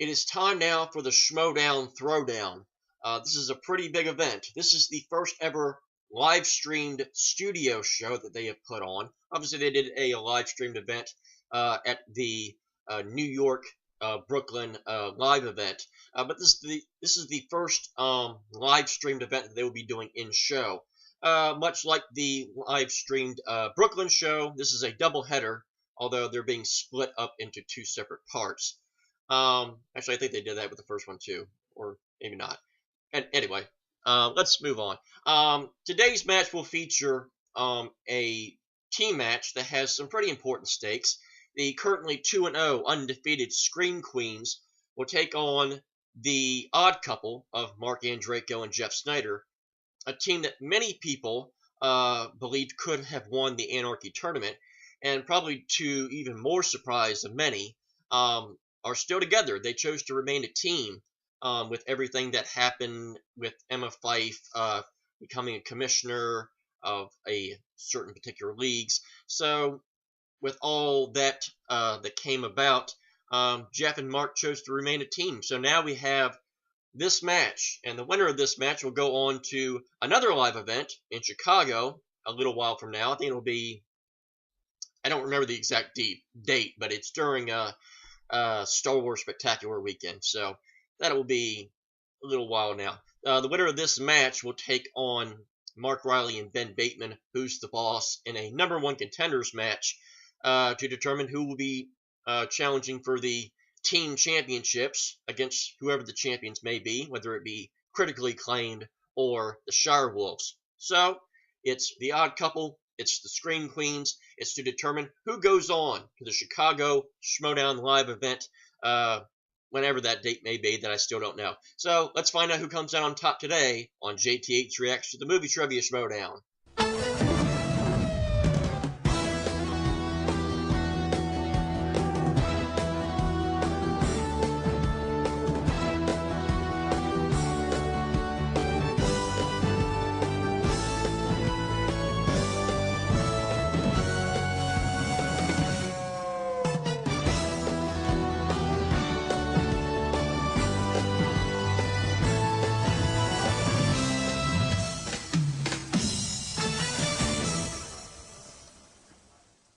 It is time now for the Schmoedown Throwdown. This is a pretty big event. This is the first ever live streamed studio show that they have put on. Obviously, they did a live streamed event at the New York, Brooklyn live event, but this is the first live streamed event that they will be doing in show. Much like the live streamed Brooklyn show, this is a double header, although they're being split up into two separate parts. Actually, I think they did that with the first one too, or maybe not. And anyway, let's move on. Today's match will feature a team match that has some pretty important stakes. The currently 2-0 undefeated Scream Queens will take on the Odd Couple of Mark Andreyko and Jeff Snyder, a team that many people believed could have won the Anarchy tournament, and probably to even more surprise of many, are still together. They chose to remain a team with everything that happened with Emma Fife becoming a commissioner of a certain particular leagues. So with all that that came about, Jeff and Mark chose to remain a team. So now we have this match, and the winner of this match will go on to another live event in Chicago a little while from now. I think it'll be, I don't remember the exact date, but it's during Star Wars Spectacular weekend, so that will be a little while now. The winner of this match will take on Mark Riley and Ben Bateman, who's the boss, in a #1 contenders match to determine who will be challenging for the team championships against whoever the champions may be, whether it be critically acclaimed or the Shire Wolves. So it's the Odd Couple, it's the Scream Queens. It's to determine who goes on to the Chicago Schmoedown live event, whenever that date may be, that I still don't know. So let's find out who comes out on top today on JTH Reacts to the Movie Trivia Schmoedown.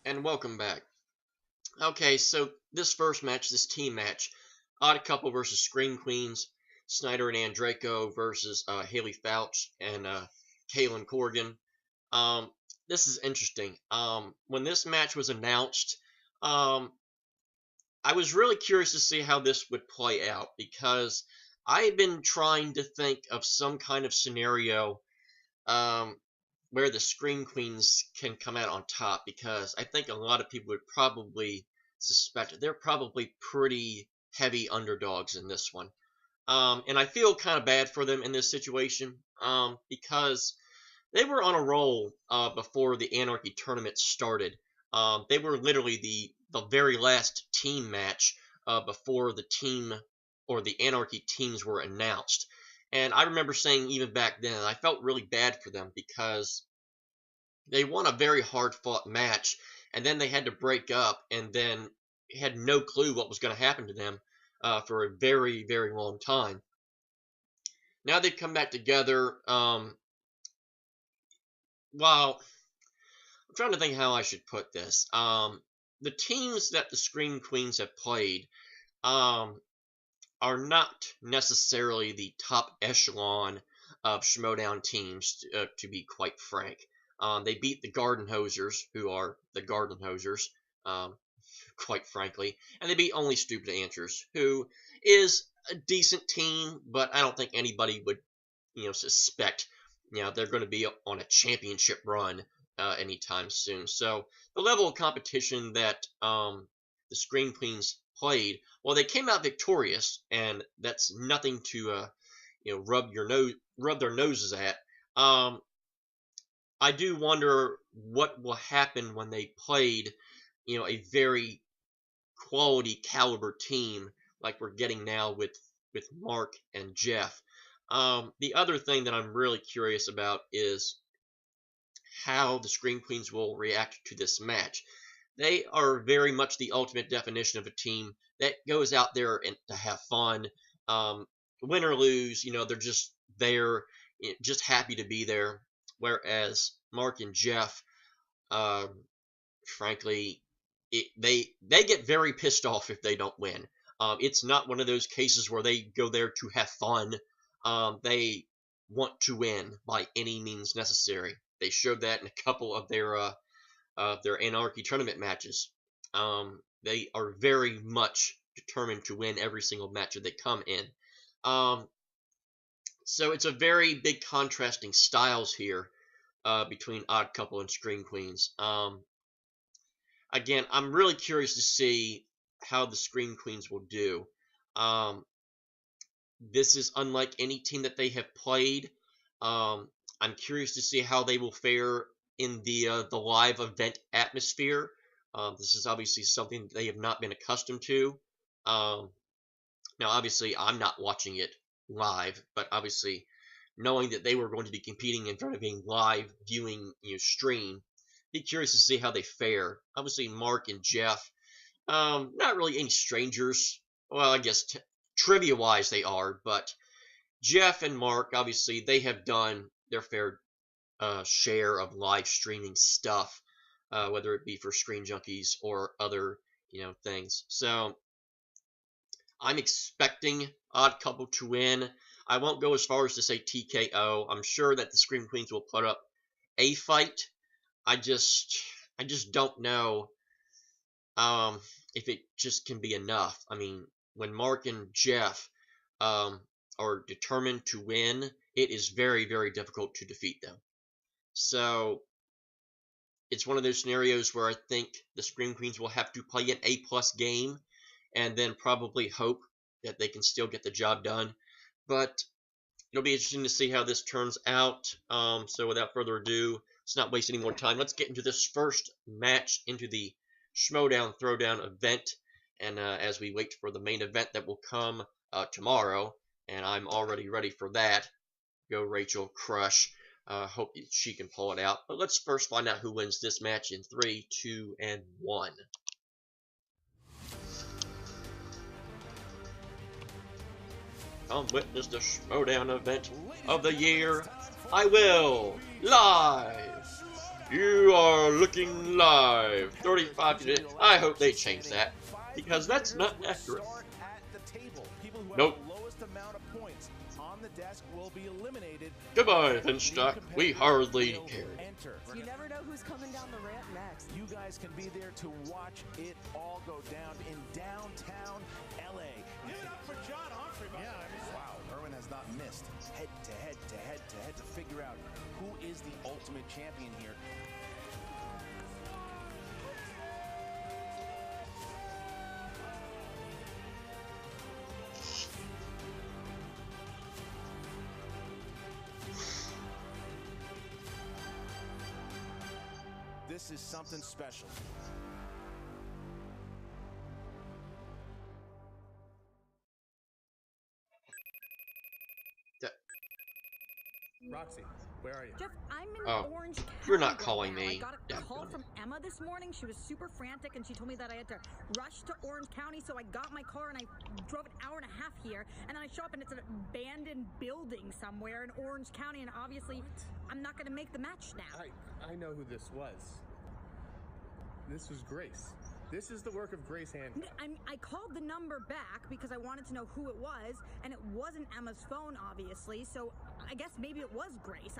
And welcome back. Okay, so this first match, this team match, Odd Couple versus Scream Queens, Snyder and Andreyko versus Haley Fouch and Kaylin Corrigan. This is interesting. When this match was announced, I was really curious to see how this would play out, because I had been trying to think of some kind of scenario where the Scream Queens can come out on top, because I think a lot of people would probably suspect they're probably pretty heavy underdogs in this one. And I feel kind of bad for them in this situation, because they were on a roll before the Anarchy tournament started. They were literally the very last team match before the team or the Anarchy teams were announced. And I remember saying even back then, I felt really bad for them, because they won a very hard-fought match, and then they had to break up, and then had no clue what was going to happen to them for a very, very long time. Now they've come back together. Well, I'm trying to think how I should put this. The teams that the Scream Queens have played are not necessarily the top echelon of Schmoedown teams, to be quite frank. They beat the Garden Hosers, who are the Garden Hosers, quite frankly, and they beat Only Stupid Answers, who is a decent team, but I don't think anybody would, suspect, they're going to be on a championship run anytime soon. So the level of competition that the Scream Queens played, well, they came out victorious, and that's nothing to rub their noses at. I do wonder what will happen when they played, a very quality caliber team like we're getting now with Mark and Jeff. The other thing that I'm really curious about is how the Scream Queens will react to this match. They are very much the ultimate definition of a team that goes out there and to have fun. Um, Win or lose, they're just there, just happy to be there. Whereas Mark and Jeff, um, frankly, they get very pissed off if they don't win. It's not one of those cases where they go there to have fun. They want to win by any means necessary. They showed that in a couple of their Anarchy tournament matches. They are very much determined to win every single match that they come in. So it's a very big contrasting styles here between Odd Couple and Scream Queens. Again, I'm really curious to see how the Scream Queens will do. This is unlike any team that they have played. I'm curious to see how they will fare in the live event atmosphere. This is obviously something they have not been accustomed to. Now, obviously, I'm not watching it live, but obviously, knowing that they were going to be competing in front of a live viewing stream, be curious to see how they fare. Obviously, Mark and Jeff, not really any strangers. Well, I guess trivia-wise they are, but Jeff and Mark, obviously, they have done their fair share of live streaming stuff, whether it be for Screen Junkies or other, things. So I'm expecting Odd Couple to win. I won't go as far as to say TKO. I'm sure that the Scream Queens will put up a fight. I just don't know if it just can be enough. I mean, when Mark and Jeff are determined to win, it is very, very difficult to defeat them. So it's one of those scenarios where I think the Scream Queens will have to play an A+ game and then probably hope that they can still get the job done. But it'll be interesting to see how this turns out. So without further ado, let's not waste any more time. Let's get into this first match into the Schmoedown Throwdown event. And as we wait for the main event that will come tomorrow, and I'm already ready for that. Go Rachel, crush. Hope she can pull it out. But let's first find out who wins this match in 3, 2, and 1. Come witness the Schmoedown event of the year. I will. Live. You are looking live. 35 today. I hope they change that, because that's not accurate. Nope. Goodbye, Finstock. We hardly care. You never know who's coming down the ramp next. You guys can be there to watch it all go down in downtown LA. Give it up for John Humphrey. Wow, Irwin has not missed. Head to head to head to head to figure out who is the ultimate champion here. This is something special. Roxy, where are you? Jeff, I'm in Orange County. You're not right calling now. me. I got a call from Emma this morning. She was super frantic, and she told me that I had to rush to Orange County, so I got my car and I drove an hour and a half here, and then I show up and it's an abandoned building somewhere in Orange County, and obviously I'm not going to make the match now. I know who this was. This was Grace. This is the work of Grace Hancock. I called the number back because I wanted to know who it was, and it wasn't Emma's phone, obviously, so I guess maybe it was Grace.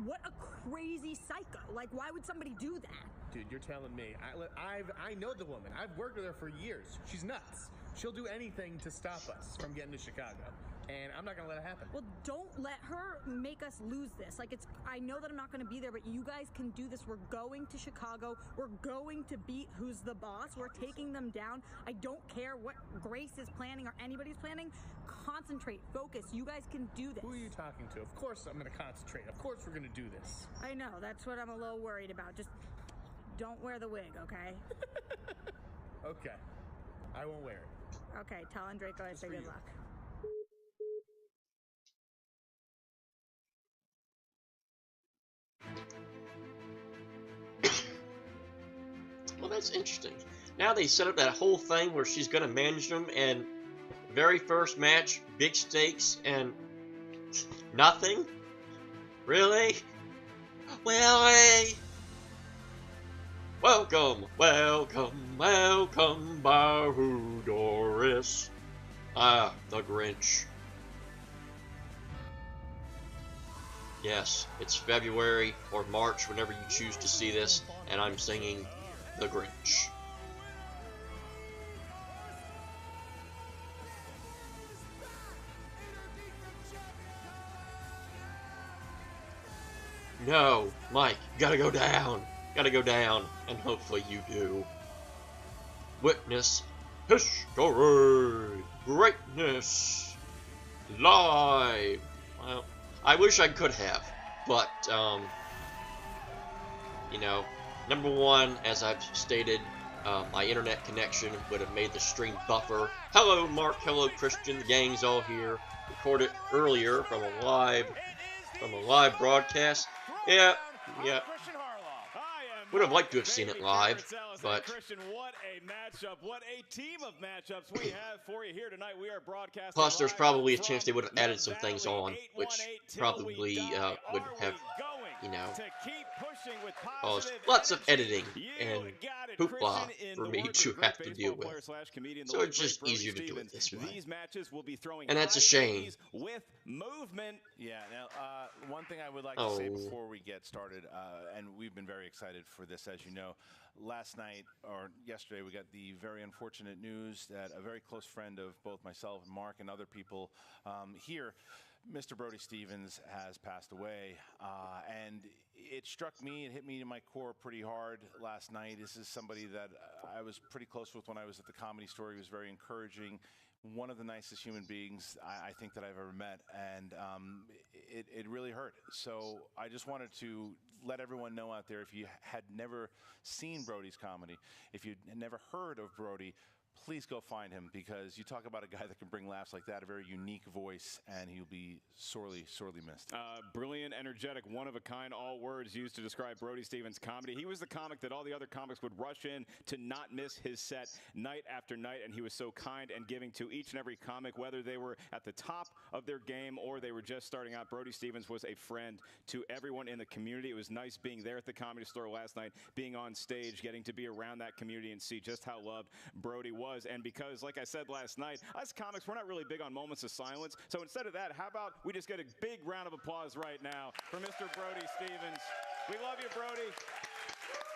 What a crazy psycho. Like, why would somebody do that? Dude, you're telling me. I know the woman. I've worked with her for years. She's nuts. She'll do anything to stop us from getting to Chicago. And I'm not going to let it happen. Well, don't let her make us lose this. Like, I know that I'm not going to be there, but you guys can do this. We're going to Chicago. We're going to beat Who's the Boss. We're taking them down. I don't care what Grace is planning or anybody's planning. Concentrate, focus. You guys can do this. Who are you talking to? Of course I'm going to concentrate. Of course we're going to do this. I know. That's what I'm a little worried about. Just don't wear the wig, okay? Okay. I won't wear it. Okay, tell Draco I say good luck. Well, That's interesting. Now they set up that whole thing where she's gonna manage them, and very first match, big stakes, and nothing? Really? Really? Welcome, welcome, welcome, Bahu Doris. Ah, the Grinch. Yes, it's February or March, whenever you choose to see this, and I'm singing The Grinch. No, Mike, you gotta go down. Gotta go down, and hopefully you do. Witness history, greatness, live. Well, I wish I could have, but, you know, number one, as I've stated, my internet connection would have made the stream buffer. Hello, Mark. Hello, Christian. The gang's all here. Recorded earlier from a live broadcast. Yeah. Would have liked to have seen it live, but Christian, what a matchup! What a team of matchups we have for you here tonight. We are broadcasting. Plus, there's probably a chance they would have added some things on, which probably would have, you know, caused lots of editing and hoopla for me to have to deal with. So it's just easier to do it this way. These matches will be throwing and that's a shame. With movement. Yeah. Now, one thing I would like to say before we get started, and we've been very excited for this, as you know. Last night, or yesterday, we got the very unfortunate news that a very close friend of both myself and Mark and other people here, Mr. Brody Stevens, has passed away. And it struck me, it hit me to my core pretty hard last night. This is somebody that I was pretty close with when I was at the Comedy Store. He was very encouraging. One of the nicest human beings I think that I've ever met, and it really hurt. So I just wanted to let everyone know out there, if you had never seen Brody's comedy, if you'd never heard of Brody, please go find him, because you talk about a guy that can bring laughs like that, a very unique voice, and he'll be sorely, sorely missed. Brilliant, energetic, one-of-a-kind, all words used to describe Brody Stevens' comedy. He was the comic that all the other comics would rush in to not miss his set night after night, and he was so kind and giving to each and every comic, whether they were at the top of their game or they were just starting out. Brody Stevens was a friend to everyone in the community. It was nice being there at the Comedy Store last night, being on stage, getting to be around that community and see just how loved Brody was. And because, like I said last night, us comics, we're not really big on moments of silence. So instead of that, how about we just get a big round of applause right now for Mr. Brody Stevens. We love you, Brody.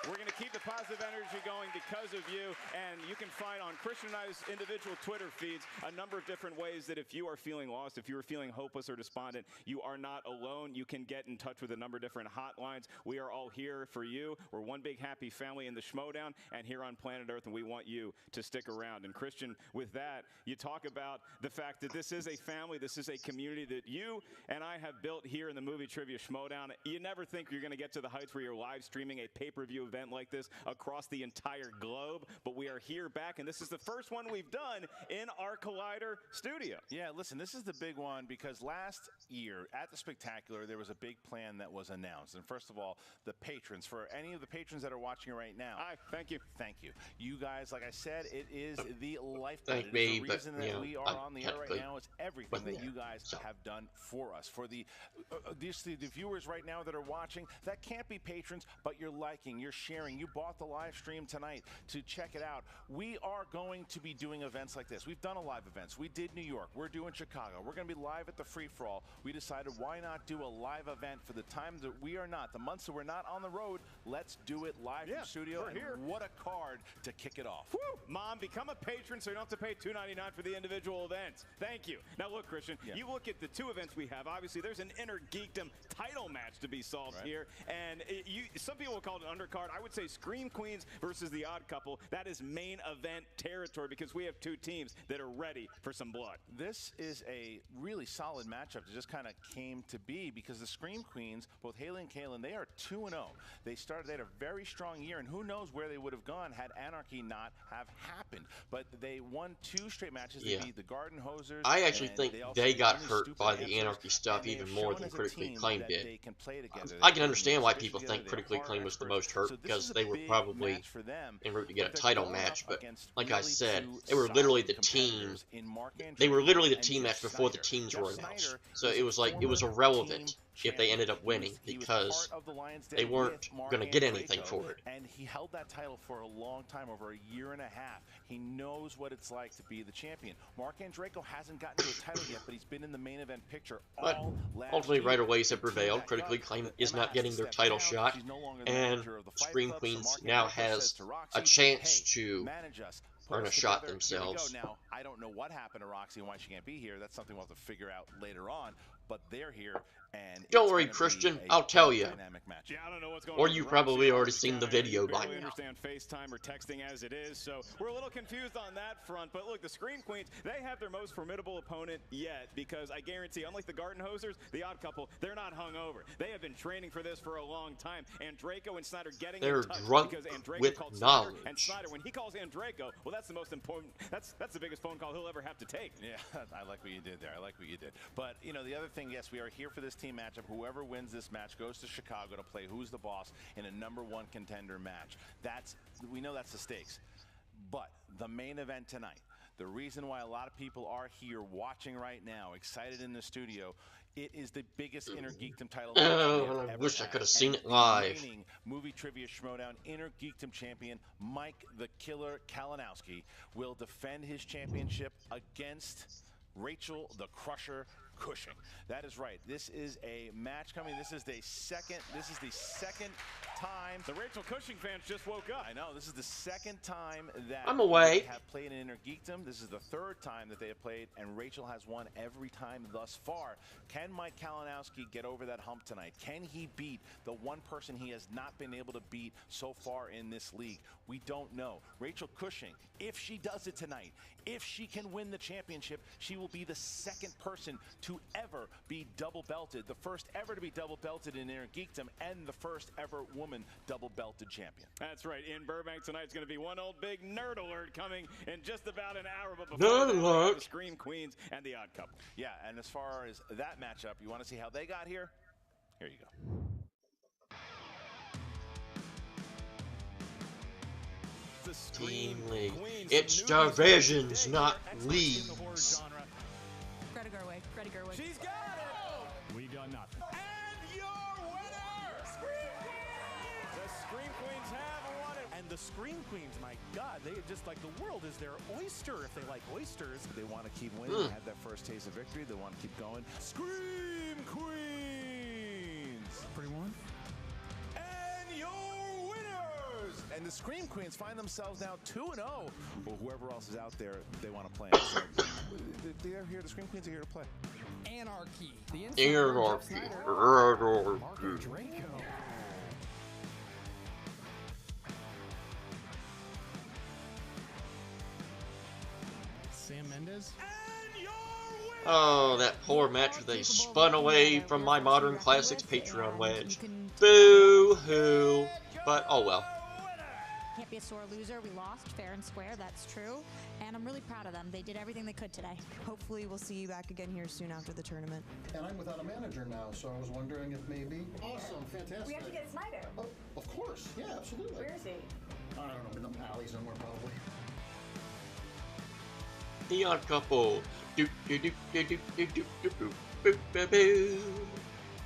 We're going to keep the positive energy going because of you, and you can find on Christian and I's individual Twitter feeds a number of different ways that if you are feeling lost, if you are feeling hopeless or despondent, you are not alone. You can get in touch with a number of different hotlines. We are all here for you. We're one big happy family in the Schmoedown and here on planet Earth, and we want you to stick around. And Christian, with that, you talk about the fact that this is a family, this is a community that you and I have built here in the Movie Trivia Schmoedown. You never think you're going to get to the heights where you're live streaming a pay-per-view event like this across the entire globe, but we are here back, and this is the first one we've done in our Collider studio. Yeah, listen, this is the big one because last year at the Spectacular, there was a big plan that was announced. And first of all, the patrons, for any of the patrons that are watching right now. Hi, thank you. Thank you. You guys, like I said, it is the lifeblood. Thank it me, is the reason but, that we are on the air right technically now. It's everything that you guys have done for us. For the viewers right now that are watching, that can't be patrons, but you're liking, you're sharing, you bought the live stream tonight to check it out. We are going to be doing events like this. We've done a live events. We did New York. We're doing Chicago. We're going to be live at the free-for-all. We decided why not do a live event for the times that we are not, the months that we're not on the road. Let's do it live from studio. We're here. What a card to kick it off. Woo! Mom, become a patron so you don't have to pay $2.99 for the individual events. Thank you. Now look, Christian, you look at the two events we have. Obviously, there's an Inner Geekdom title match to be solved here, and some people will call it an undercard. I would say Scream Queens versus the Odd Couple. That is main event territory because we have two teams that are ready for some blood. This is a really solid matchup that just kind of came to be because the Scream Queens, both Haley and Kaylin, they are 2-0. They had a very strong year, and who knows where they would have gone had Anarchy not have happened. But they won 2 straight matches. They beat the Garden Hosers. I actually think they got hurt by the Anarchy stuff even more than Critically Acclaimed did. I can understand why people think Critically Acclaimed was the most hurt because they were probably en route to get a title match. But like I said, they were literally the team. They were literally the team match before the teams were announced. So it was like it was irrelevant if they ended up winning because they weren't going to get anything for it. And he held that title for a long time, over a year and a half. He knows what it's like to be the champion. Mark Andreyko hasn't gotten to a title yet, but he's been in the main event picture all last ultimately, year. Right Aways have prevailed. Critically acclaimed is not getting their title shot, and Scream Queens now has a chance to earn a shot themselves. Now, I don't know what happened to Roxy and why she can't be here. That's something we'll have to figure out later on. But they're here, and don't worry, Christian. I'll tell you. Yeah, I don't know what's going or on. You've probably already seen the video by now. Understand FaceTime or texting as it is, so we're a little confused on that front. But look, the Scream Queens, they have their most formidable opponent yet, because I guarantee, unlike the Garden Hosers, the Odd Couple, they're not hungover. They have been training for this for a long time. Andreyko and Snyder getting they're in touch drunk because Andreyko with called knowledge. Snyder, and Snyder, when he calls Andreyko, well, that's the most important. That's the biggest phone call he'll ever have to take. Yeah, I like what you did there. I like what you did. But you know, the other thing, yes, we are here for this team matchup. Whoever wins this match goes to Chicago to play Who's the Boss in a #1 contender match. We know that's the stakes. But the main event tonight, the reason why a lot of people are here watching right now, excited in the studio, it is the biggest Inner Geekdom title match Oh, I wish I could have seen it live. Movie Trivia Schmoedown Inner Geekdom champion Mike the Killer Kalinowski will defend his championship against Rachel the Crusher Cushing. That is right. This is a match coming. This is the second time The Rachel Cushing fans just woke up. I know. This is the second time that I'm away. they have played in Inner Geekdom. This is the third time that they have played, and Rachel has won every time thus far. Can Mike Kalinowski get over that hump tonight? Can he beat the one person he has not been able to beat so far in this league? We don't know. Rachel Cushing, if she does it tonight, if she can win the championship, she will be the second person to ever be double belted, the first ever to be double belted in Inner Geekdom, and the first ever woman double belted champion. That's right. In Burbank tonight's going to be one old big nerd alert coming in just about an hour. But Nerd before alert. the Scream Queens and the Odd Couple. Yeah, and as far as that matchup, you want to see how they got here? Here you go. The Scream Team League. Queens, It's some newbies divisions, today. not Experts in the horror leagues. genre. Greta Gerwig. Greta Gerwig. She's got it. We got nothing. And your winner, the Scream Queens have won it. And the Scream Queens, my God, they just like the world is their oyster if they like oysters. They want to keep winning. They had that first taste of victory. They want to keep going. Scream Queens! Pretty one. And your winners! And the Scream Queens find themselves now 2-0. Well, whoever else is out there, they want to play. So they're here. The Scream Queens are here to play. Anarchy. The Anarchy. Mark Andreyko. Sam Mendes. Oh, that poor match where they spun away from my Modern Classics Patreon wedge. Boo-hoo. But, oh well. Can't be a sore loser. We lost fair and square. That's true. And I'm really proud of them. They did everything they could today. Hopefully we'll see you back again here soon after the tournament. And I'm without a manager now, so I was wondering if maybe... Awesome, fantastic. We have to get Snyder. Oh, of course, yeah, absolutely. Where is he? I don't know, in the alley somewhere probably. The Odd Couple. Doop doop doop doop doop doop doop doop boop boop boo.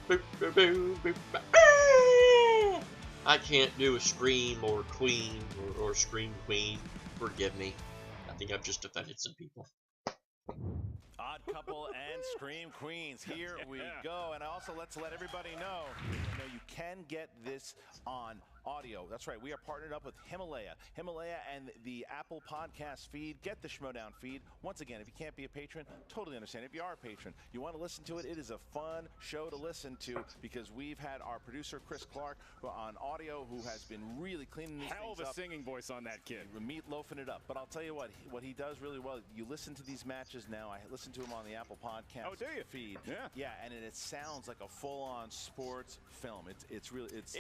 Boop boop boo boop ba- boo. I can't do a Scream or Queen or Scream Queen. Forgive me. I think I've just offended some people. Odd Couple and Scream Queens. Here we go. And also, let's let everybody know, you can get this on audio. That's right. We are partnered up with Himalaya. Himalaya and the Apple Podcast feed. Get the Schmoedown feed. Once again, if you can't be a patron, totally understand. If you are a patron, you want to listen to it, it is a fun show to listen to because we've had our producer, Chris Clark, on audio, who has been really cleaning these Hell of things a up. singing voice on that kid. Meatloafing it up. But I'll tell you what he does really well. You listen to these matches now. I listen to him on the Apple Podcast Oh, do you? feed. Yeah. Yeah, and it sounds like a full-on sports film. It's really it's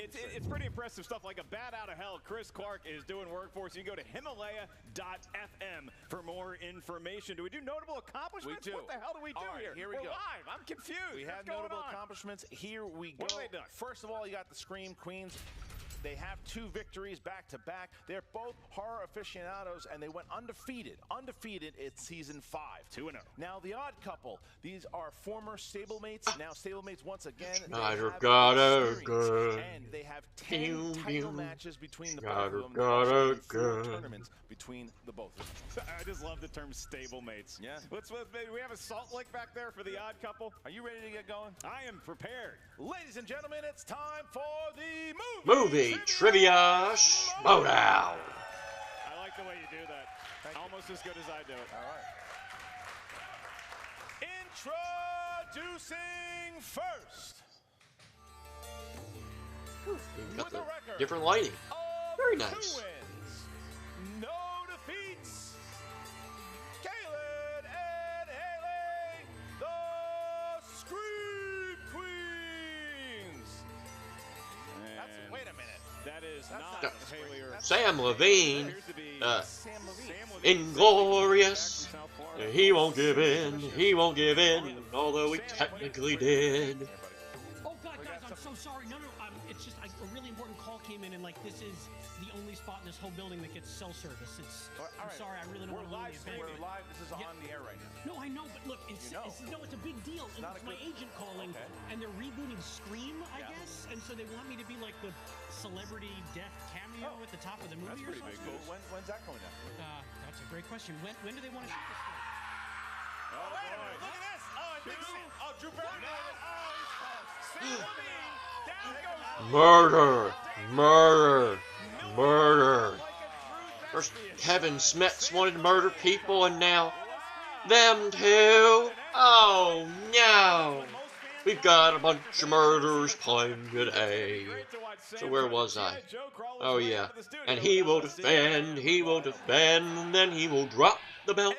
pretty impressive stuff. Like a bat out of hell, Chris Clark is doing work for us. You can go to Himalaya.fm for more information. Do we do notable accomplishments? We do. What the hell do we do All right, here? here we We're go. live. I'm confused. We What's have going notable on? accomplishments. Here we go. What have they done? First of all, you got the Scream Queens. They have 2 victories back-to-back. They're both horror aficionados, and they went undefeated in season 5. 2-0. Now, the Odd Couple, these are former stablemates, now stablemates once again. Schneider got a gun. And they have 10 title matches between the both of them. Got a 4 gun. tournaments between the both of them. I just love the term stablemates. Yeah. We have a Salt Lake back there for the Odd Couple. Are you ready to get going? I am prepared. Ladies and gentlemen, it's time for the Movie Trivia Schmoedown. I like the way you do that. Almost as good as I do it. All right. Introducing first. You've got With the a record different lighting. of Very 2 nice. wins, no defeats. Kaylin and Haley, the Scream Queens. Wait a minute. That is That's not not Haley or Sam Levine, appears to be Sam Levine. inglorious. Back from South Florida. He won't give in. He won't give in. Although he technically did. Oh God, guys, I'm so sorry. No, it's just a really important call came in, and like this is the only spot in this whole building that gets cell service. I'm sorry, I really don't We're want to live. ruin the We're event. live. This is on the air right now. No, I know, but look, it's You know. it's a big deal. And not it's a my good- agent calling, Okay. and they're rebooting Scream, I Yeah. guess, and so they want me to be like the celebrity death cameo at the top of the movie. That's or pretty big. something. When's that coming out? That's a great question. When do they want to shoot this? Oh, Wait a minute, boy. look at this. Oh, I think Drew Barrymore. Sam Levine. Down goes Murder. Murder. Murder. First, Kevin Smets wanted to murder people, and now them too. Oh no. We've got a bunch of murderers playing today. So where was I? Oh yeah. And he will defend, and then he will drop the belts.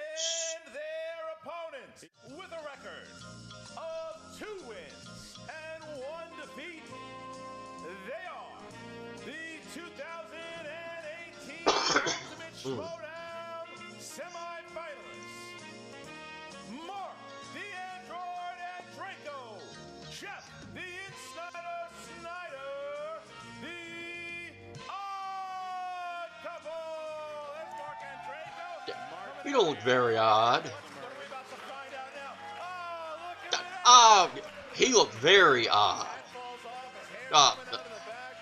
And their opponents, with a record of 2 wins and 1 defeat, they are the 2018 Ultimate Schmoedown semifinalists. Mark, the Android, and Draco. Jeff, the Insider Snyder. The Odd Couple. That's Mark and Draco. You don't look very odd. What are we about to find out now? Oh, look at that. Ah, he looked very odd. That falls off. His hair Ah, coming out of the back.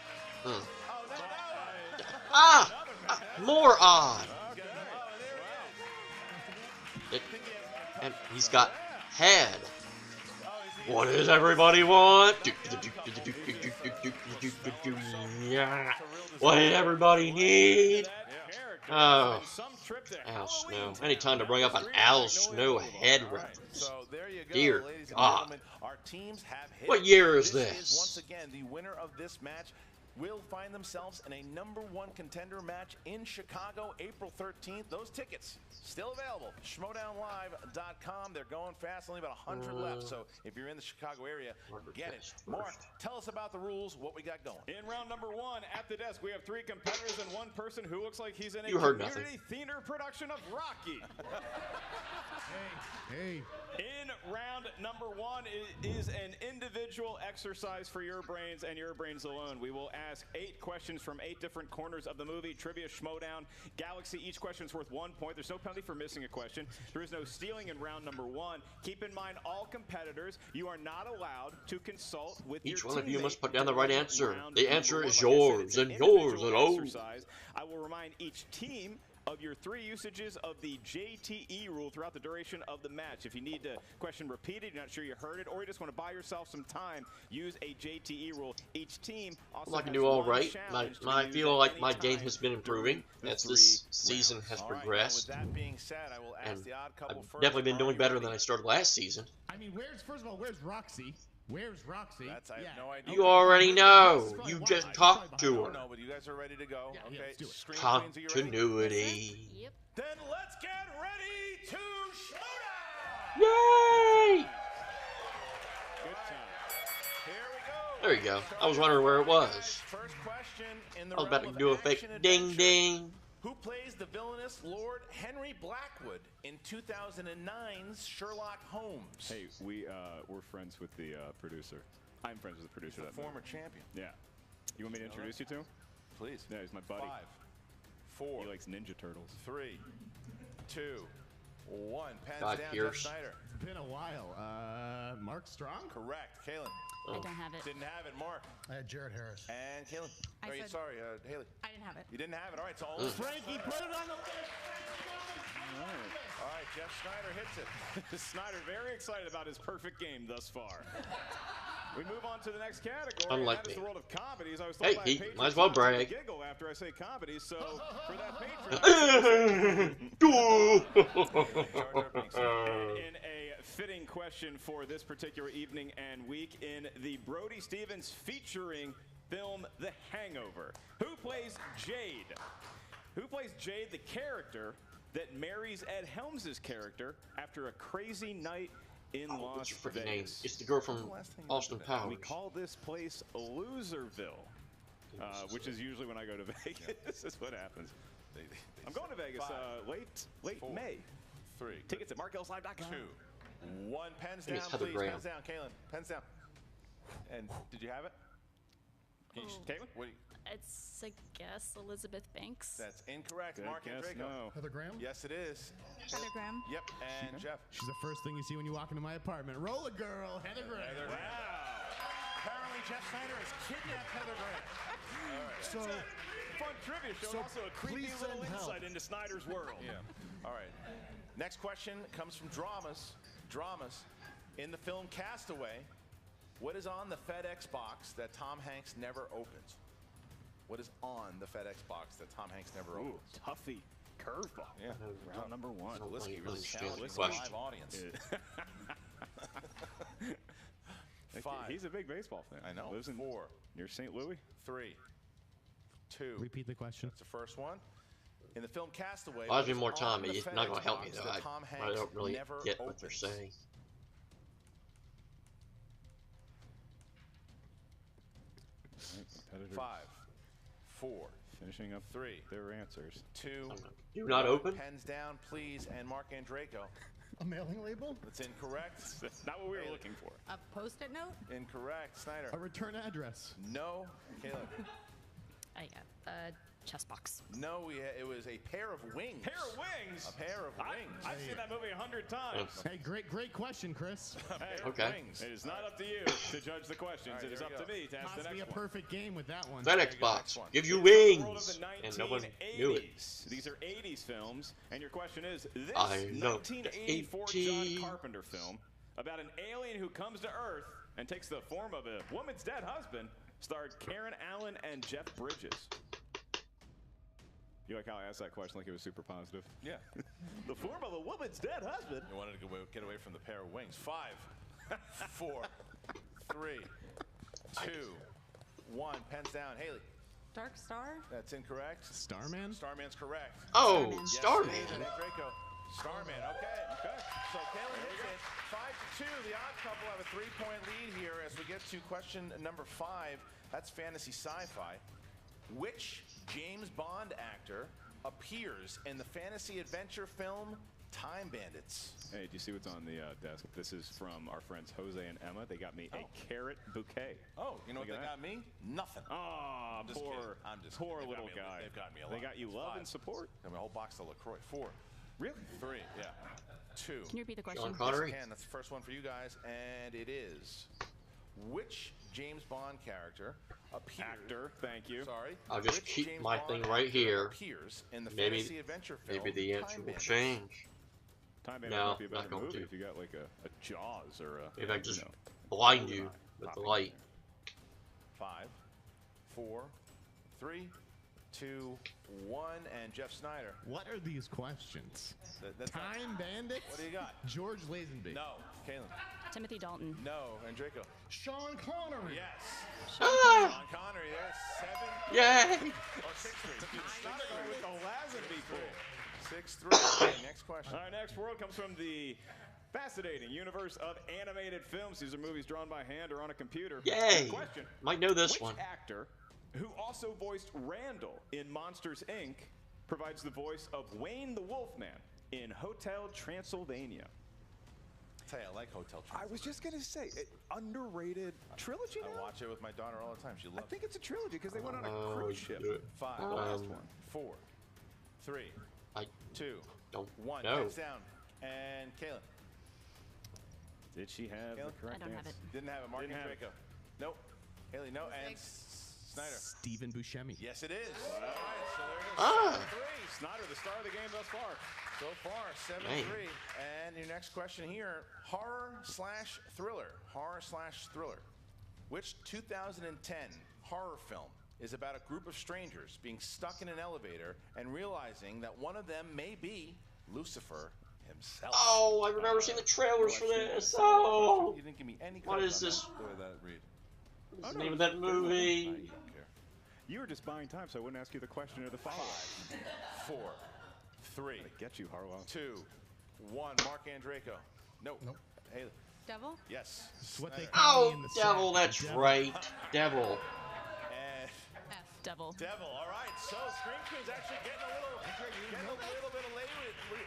mm. Oh, that Ah, more odd. Okay. Oh, there it is. And he's got head. What does everybody want? Yeah. What did everybody need? Oh, Al Snow. Anytime to bring up an Al Snow head reference. So there you go, Dear ladies and God. gentlemen. Our teams have hit. What year is This this? is once again the winner of this match will find themselves in a #1 contender match in Chicago, April 13th. Those tickets still available. Schmoedownlive.com. They're going fast. Only about 100 left. So if you're in the Chicago area, get it. Mark, tell us about the rules. What we got going. In round number 1, at the desk, we have 3 competitors and 1 person who looks like he's in a You heard community theater production of Rocky. Hey. In round number 1 is an individual exercise for your brains and your brains alone. We will ask 8 questions from 8 different corners of the movie Trivia Schmoedown Galaxy. Each question is worth 1 point. There's no penalty for missing a question. There is no stealing in round number 1. Keep in mind, all competitors, you are not allowed to consult with Each your one of you teammate must put down the right during answer. round The number answer 1. is Like I said, yours it's an and yours individual alone. exercise. I will remind each team of your 3 usages of the JTE rule throughout the duration of the match. If you need the question repeated, you're not sure you heard it, or you just want to buy yourself some time, use a JTE rule. Each team also I can has do all 1 right. challenge to I use feel at like any my game time has been improving during as the this 3 season rounds. has All right, now progressed. with that being said, I will ask And the Odd Couple I've first. definitely been Are doing you better ready? than I started last season. I mean, first of all, where's Roxy? Where's Roxy? That's, I have no idea. You already know. You just talked I to don't her. know, but you guys are ready to go. Yeah, Okay, let's do it. Scream Queens, are you ready? Continuity. Yep. Then let's get ready to Schmoedown! Yay! Good time. Here we go. There you go. I was wondering where it was. First question in the I was about realm to do a of fake action ding adventure. ding. Who plays the villainous Lord Henry Blackwood in 2009's Sherlock Holmes? Hey, we're friends with the producer. I'm friends with the producer. He's of the that former movie. champion. Yeah. You want me to introduce you to him? Please. Yeah, he's my buddy. 5, 4. He likes Ninja Turtles. 3, 2, 1. Pens God, down. Pierce. Jeff Snyder. It's been a while. Mark Strong? Correct. Kaylin. I don't have it. Didn't have it. Mark. I had Jared Harris. And Kaylin. I said- Sorry, Haley. I didn't have it. You didn't have it. All right, so all Frankie, put it on the list. All right, Jeff Snyder hits it. Snyder very excited about his perfect game thus far. We move on to the next category. Unlike that is me. the world of comedies. I was told Hey, by he Patriots might as well not to brag. giggle after I say comedies, so for that Patreon. In a fitting question for this particular evening and week in the Brody Stevens featuring film The Hangover. Who plays Jade? Who plays Jade, the character that marries Ed Helms' character after a crazy night in Las What's your freaking name? Vegas? It's the girl from Austin Powers. We call this place Loserville, which is usually when I go to Vegas. This is what happens. I'm going to Vegas late 4, May. 3, Tickets at markelslive.com. 2, 1. Pens think down, it's Heather please. Graham. Pens down, Kaylin. Pens down. And did you have it? Caitlin? What do you, It's, I guess, Elizabeth Banks. that's incorrect. Good Mark and guess, Draco. no. Heather Graham? Yes, it is. Heather Graham. Yep. And Jeff. She's the first thing you see when you walk into my apartment. Roller girl, Heather Graham. Apparently, Jeff Snyder has kidnapped Heather Graham. So, Fun trivia show, and also a creepy please little send help. insight into Snyder's world. Yeah. All right. Next question comes from Dramas. Dramas. In the film Castaway, what is on the FedEx box that Tom Hanks never opens? What is on the FedEx box that Tom Hanks never Ooh, opens? Toughie. Curveball. Yeah. Round number 1. I don't Liskey really understand challenging the the question. live audience. 5. He's a big baseball fan. I know. Lives in 4, near St. Louis. 3, 2. Repeat the question. That's the first one. In the film Castaway, I'll what give is me more on time, but the it's not FedEx going to help me, box though. that Tom I Hanks don't really never get what they're opens? saying. Competitor 5, 4, finishing up 3, their answers. 2. Do not open? Pens down, please. And Mark Andraco. a mailing label? That's incorrect. That's not what we were looking for. A post-it note? Incorrect. Snyder. A return address. No. Caleb. I got a chess box. No, it was a pair of wings. Pair of wings. A pair of wings. I've seen that movie 100 times. Hey, great question, Chris. Hey, Okay. Wings. it is not up to you to judge the questions. All right, it is here up we to me to ask the Possibly a next one. perfect game with that one. FedEx go, box. next one. Give you The world of wings. the And no one knew it. 1980s. These are 80s films, and your question is: this I know the 1984 80s. John Carpenter film about an alien who comes to Earth and takes the form of a woman's dead husband starred Karen Allen and Jeff Bridges. You like how I asked that question like it was super positive? Yeah. The form of a woman's dead husband. You wanted to get away from the pair of wings. 5, 4, 3, 2, 1. Pens down. Haley. Dark Star? That's incorrect. Starman? Starman's correct. Oh, Starman. Yes, Starman. it is. And Draco. Starman. Okay. So Kaylin hits it. 5-2. The Odd Couple have a 3-point lead here as we get to question number 5. That's fantasy sci-fi. Which James Bond actor appears in the fantasy adventure film Time Bandits? Hey, do you see what's on the desk? This is from our friends Jose and Emma. They got me a carrot bouquet. Oh, you know what Look they at got me? Nothing. Ah, I'm just poor, kidding. I'm just poor kidding. little They've got me guy. They've got me a lot. They got you love 5. and support. Got me a whole box of LaCroix. 4, Really? 3, yeah. 2. Can you repeat the question? Sean Connery. Yes, I can. That's the first one for you guys, and it is: which James Bond character appears? Actor, thank you. Sorry. I'll just Which keep James my Bond thing right actor here. Appears in the Maybe- fantasy adventure film. Maybe the answer Time will Bandits? change. Time Bandits No, might be a not better going movie to. if you got like a Jaws or a. Maybe I just you know, blind you with the Popping. light. 5, 4, 3, 2, 1, and Jeff Snyder. What are these questions? That's not- Time Bandits? What do you got? George Lazenby. No, Kaylin. Timothy Dalton. No, and Draco. Sean Connery. Yes. Ah! Sean Connery. There's 7. Yay! Or 6-3. Not going with the Lazenby pool. 6-3. Okay, next question. Our next world comes from the fascinating universe of animated films. These are movies drawn by hand or on a computer. Yay! Question: Might know this which one. actor, who also voiced Randall in Monsters Inc., provides the voice of Wayne the Wolfman in Hotel Transylvania? tell you, I like Hotel I was just gonna say, underrated trilogy. I watch it with my daughter all the time. She loves it. I think it's a trilogy because they went on a cruise ship. 5, The last one. 4, 3, I 2, don't 1. know. Hands down. And Kaylin. Did she have the correct I don't have answer? it. Didn't have it. Mark and Draco. Nope. Haley, no. And Snyder. Stephen Buscemi. Yes, it is. All right, so there it is. 7-3. Snyder, the star of the game thus far. So far, 7-3. And your next question here, horror/thriller. Horror/thriller. Which 2010 horror film is about a group of strangers being stuck in an elevator and realizing that one of them may be Lucifer himself? Oh, I remember seeing the trailers for this. Oh, You didn't give me any what credit is on this? The way that read. What's the name of that movie? I don't care. You were just buying time, so I wouldn't ask you the question or the follow-up. 5, 4, 3, Get you, Harlow. 2, 1. Mark Andraco. Nope. Haley. Devil? Yes. It's what they Snyder. call me Oh, in the Devil, set. that's right. Devil. And F. Devil. Devil. All right. So Scream Queen's actually getting a little bit of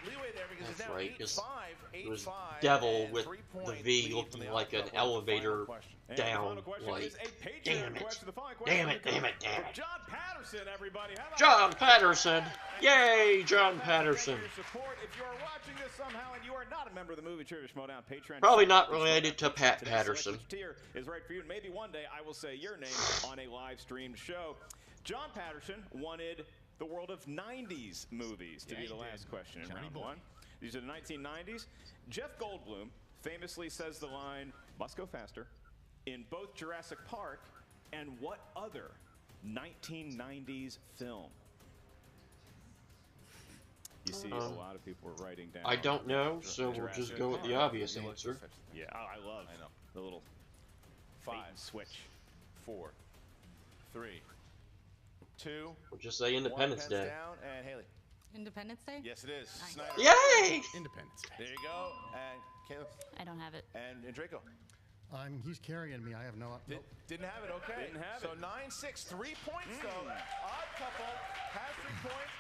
leeway there because That's it's now right, 8-5. It was 8-5. Devil and with 3-point the V lead looking from the like an Odd Couple. elevator And down the final question light. is a Patreon Damn it. question. The final question Damn it, damn it, damn from it. John Patterson, everybody. How about John that? Patterson. Yay, John Patterson. Thank you for your support. If you are watching this somehow and you are not a member of the Movie Trivia Schmoedown Patreon, Probably not related to Pat today's Patterson. selection tier is right for you. And maybe one day I will say your name on a live streamed show. John Patterson wanted the world of 90s movies to be the last question in round one. These are the 1990s. Jeff Goldblum famously says the line, "Must go faster," in both Jurassic Park and what other 1990s film? You see, a lot of people are writing down. I don't know, so we'll just go with the obvious answer. Yeah, I love the little 5, bait and switch. 4, 3, 2. We'll just say Independence 1. Day. Pens down. And Haley. Independence Day? Yes, it is. Nice. Snyder. Yay! Independence Day. There you go. And Caleb. I don't have it. And Draco. He's carrying me. I have no. Didn't have it. Okay. Didn't have so it. 9-6, 3 points though. Odd Couple has 3 points,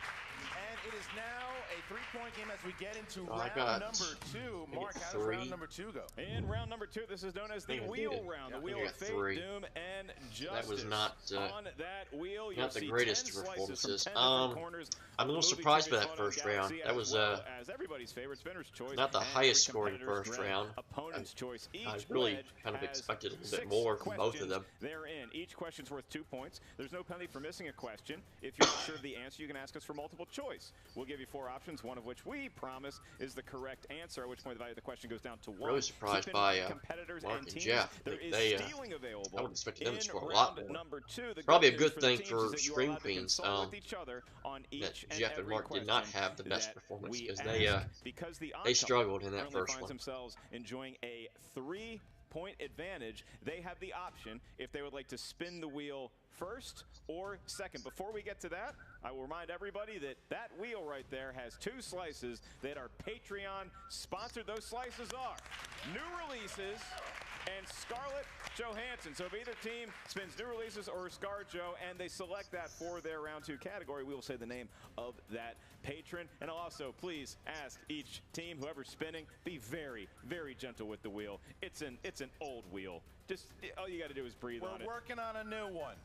and it is now a 3-point game as we get into round number 2. Mark, how does round number 2 go? In round number 2, this is known as the wheel round. The wheel of fate, doom, and justice. That was not on that wheel. You'll not the see greatest 10 slices performances. from 10 different corners I'm a little of the surprised by Movie that Trivia first Schmoedown round. Galaxy, That was well as everybody's favorite spinner's choice. not the and highest every scoring competitor's first dread, round. Opponent's choice. Each I really wedge kind of has expected a little bit 6 more from both of questions them. therein. Each question's worth 2 points. There's no penalty for missing a question. If you're not sure of the answer, you can ask us for multiple choice. We'll give you 4 options, one of which we promise is the correct answer, at which point the value of the question goes down to 1. Really surprised Keep in by competitors Mark and and teams. Jeff. There is They, stealing available. I would expect them to in score a lot round more. number 2. The Probably a news good the thing teams for is that you are Scream allowed to Queens consult with each other on that each Jeff and every Mark did not question have the best that performance we because ask, because the Odd they Couple struggled in that currently first finds one. themselves enjoying a 3-point advantage. They have the option if they would like to spin the wheel first or second. Before we get to that, I will remind everybody that that wheel right there has 2 slices that are Patreon sponsored. Those slices are new releases and Scarlett Johansson. So if either team spins new releases or ScarJo and they select that for their round 2 category, we will say the name of that patron. And I'll also please ask each team, whoever's spinning, be very, very gentle with the wheel. It's an old wheel. Just all you got to do is breathe on it. We're working on a new one.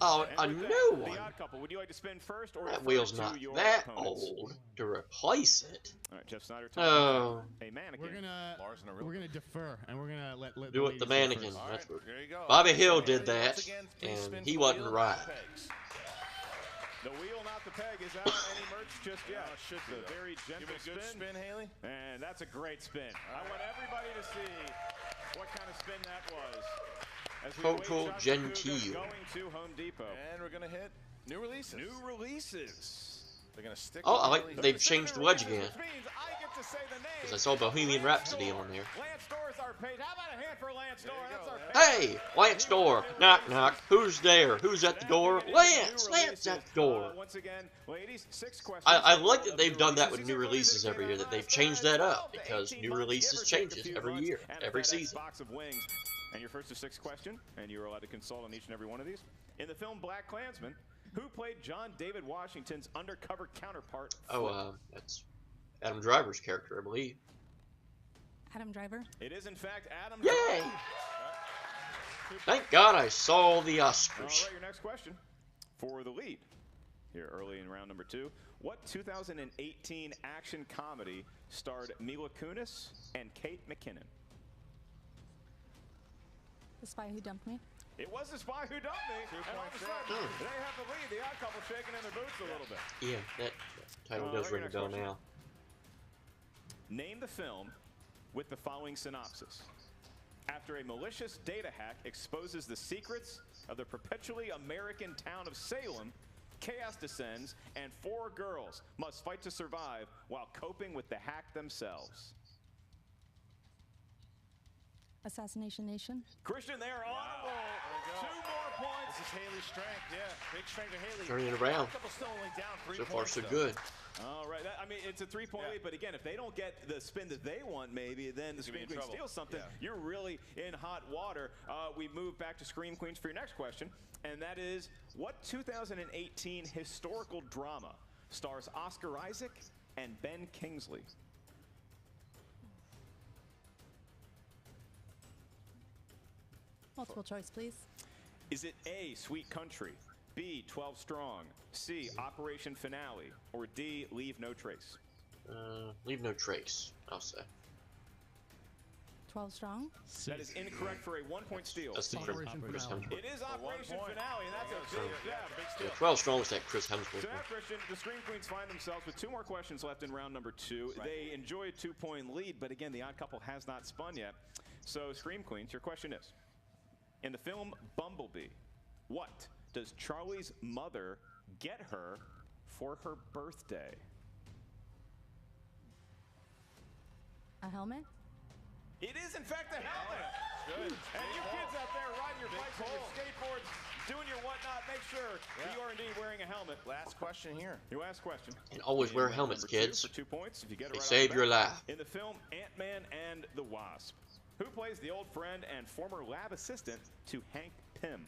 Oh, And a with that, new one? The Odd Couple, would you like to spin first or That defer wheel's to not your that opponents? old to replace it. All right, Jeff Snyder. Oh. A mannequin. We're gonna defer, and we're gonna let Do it the ladies mannequin. go first. That's what There you go. Bobby Hill did Once that, again, please spin and he for the wasn't wheel, right. not pegs. The wheel, not the peg, is out. Any merch just yet? it should be, The though. very gentle Give it a good spin, Haley. And that's a great spin. I want everybody to see what kind of spin that was. As we Coco await Johnny Gentile. Cougar going to Home Depot. And we're gonna hit new releases. New releases. They're gonna stick. Oh, with I the like releases. they've changed the wedge again. Which means I get to say the name. Because I saw Bohemian Rhapsody on there. Lance Dorr's our page. How about a hand for Lance Dorr? That's our Hey, Lance Dorr. Knock, knock. Who's there? Who's at the door? Lance! Lance at the door. Once again, ladies, 6 questions. I like that they've done that with new releases every year, that they've changed that up, because new releases changes every year, every season. Box of wings. And your first of 6 question, and you're allowed to consult on each and every one of these. In the film Black Klansman, who played John David Washington's undercover counterpart? Oh, that's Adam Driver's character, I believe. Adam Driver. It is, in fact, Adam Yay! Driver. Thank God I saw the All Oscars. right, your next question for the lead here early in round number 2. What 2018 action comedy starred Mila Kunis and Kate McKinnon? The Spy Who Dumped Me. It was The Spy Who Dumped Me. And all of a sudden, they have the lead. The Odd Couple shaking in their boots a little bit. Yeah, that title does ring a bell now. Name the film with the following synopsis. After a malicious data hack exposes the secrets of the perpetually American town of Salem, chaos descends and 4 girls must fight to survive while coping with the hack themselves. Assassination Nation. Christian, they are on a roll. 2 more points. This is Haley's strength, yeah. Big strength to Haley. Turning it around. Still only down 3 So points, far, so though. good. All right. I mean, it's a 3-point lead, but again, if they don't get the spin that they want, maybe, then the Scream Queen steals something. Yeah. You're really in hot water. We move back to Scream Queens for your next question, and that is, what 2018 historical drama stars Oscar Isaac and Ben Kingsley? Multiple choice, please. Is it A, Sweet Country, B, 12 Strong, C, Operation Finale, or D, Leave No Trace? Leave No Trace, I'll say. 12 Strong. That is incorrect for a 1-point steal. That's the Chris Hemsworth. It is Operation Finale, and that's a big steal. Yeah, 12 Strong was that Chris Hemsworth. So now, Christian, the Scream Queens find themselves with 2 more questions left in round number 2. Right. They enjoy a 2-point lead, but again, the Odd Couple has not spun yet. So, Scream Queens, your question is, in the film Bumblebee, what does Charlie's mother get her for her birthday? A helmet. It is, in fact, a helmet. Good. And you kids out there riding your bikes and your skateboards, doing your whatnot, make sure you are indeed wearing a helmet. Last question here. Your last question. And always wear helmets, kids. For 2 points, if you get it They right save your life. In the film Ant-Man and the Wasp, who plays the old friend and former lab assistant to Hank Pym?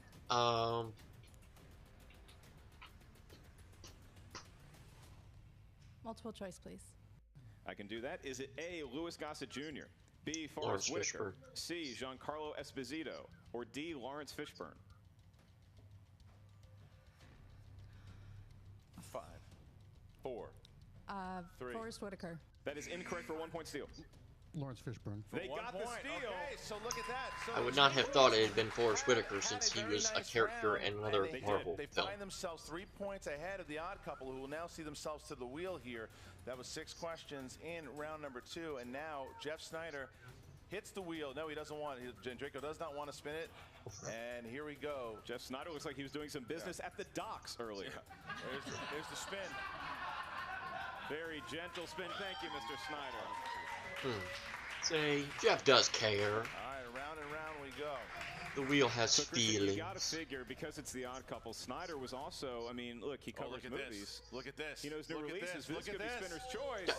Multiple choice, please. I can do that. Is it A, Louis Gossett Jr., B, Forrest Whitaker, C, Giancarlo Esposito, or D, Lawrence Fishburne? 5, 4, 3. Forrest Whitaker. That is incorrect for 1-point steal. Lawrence Fishburne. They got the steal. Okay, so look at that. So I would not have thought it had been Forrest Whitaker since he was a character in another Marvel They film. find themselves 3 points ahead of the Odd Couple, who will now see themselves to the wheel here. That was 6 questions in round number 2, and now Jeff Snyder hits the wheel. No, he doesn't want it. Draco does not want to spin it, and here we go. Jeff Snyder looks like he was doing some business at the docks earlier. Yeah. There's the spin. Very gentle spin. Thank you, Mr. Snyder. Say, Jeff does care. All right, round and round we go. The wheel has So, Christian, feelings. you gotta figure, because it's the Odd Couple, Snyder was also, I mean, look, he covers movies. Look at this. He knows new releases. This could be Spinner's Choice.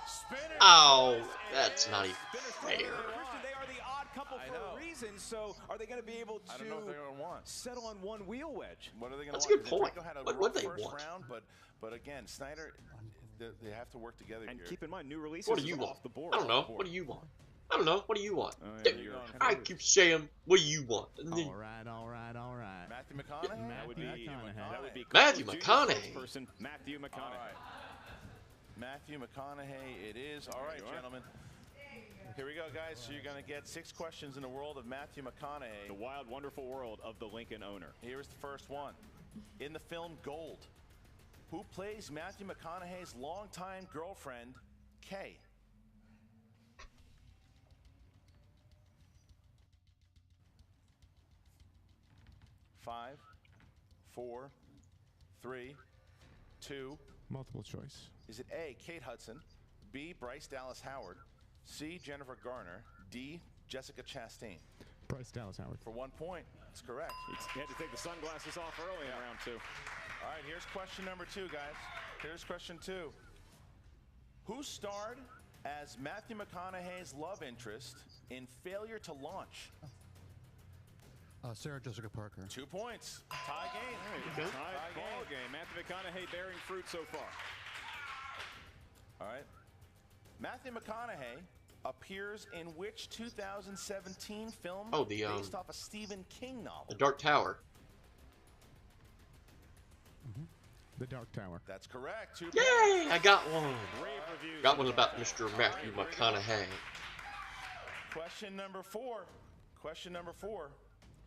Spinner's Oh, Choice, that's and not even Spinner's fair. Choice. Christian, they are the Odd Couple for a reason, so are they going to be able to I don't know if they're going to want. settle on one wheel wedge? What are they going to That's want? a good point. Draco had a What rough they first want? round, but again, Snyder, they have to work together And here. keep in mind, new releases What do you is want? off the board. I don't know. What do you want? I don't know. What do you want? Oh, yeah, I keep saying, what do you want? And then, All right. Matthew McConaughey? That would be Matthew Coach Jr.'s McConaughey. spokesperson, Matthew McConaughey. All right. Matthew McConaughey it is. All right, gentlemen. Here we go, guys. So you're going to get 6 questions in the world of Matthew McConaughey. The wild, wonderful world of the Lincoln owner. Here's the first one. In the film Gold, who plays Matthew McConaughey's longtime girlfriend, Kay? Five, 4, 3, 2. Multiple choice. Is it A, Kate Hudson, B, Bryce Dallas Howard, C, Jennifer Garner, D, Jessica Chastain? Bryce Dallas Howard. For 1 point, that's correct. He had to take the sunglasses off early in round 2. All right, here's question number 2, guys. Here's question 2. Who starred as Matthew McConaughey's love interest in Failure to Launch? Sarah Jessica Parker. 2 points. Tie game. Tie ball game. Matthew McConaughey bearing fruit so far. All right. Matthew McConaughey appears in which 2017 film based off a Stephen King novel? The Dark Tower. The Dark Tower. That's correct. Yay! I got one. Got one about Mr. Matthew McConaughey. Question number 4. Question number 4.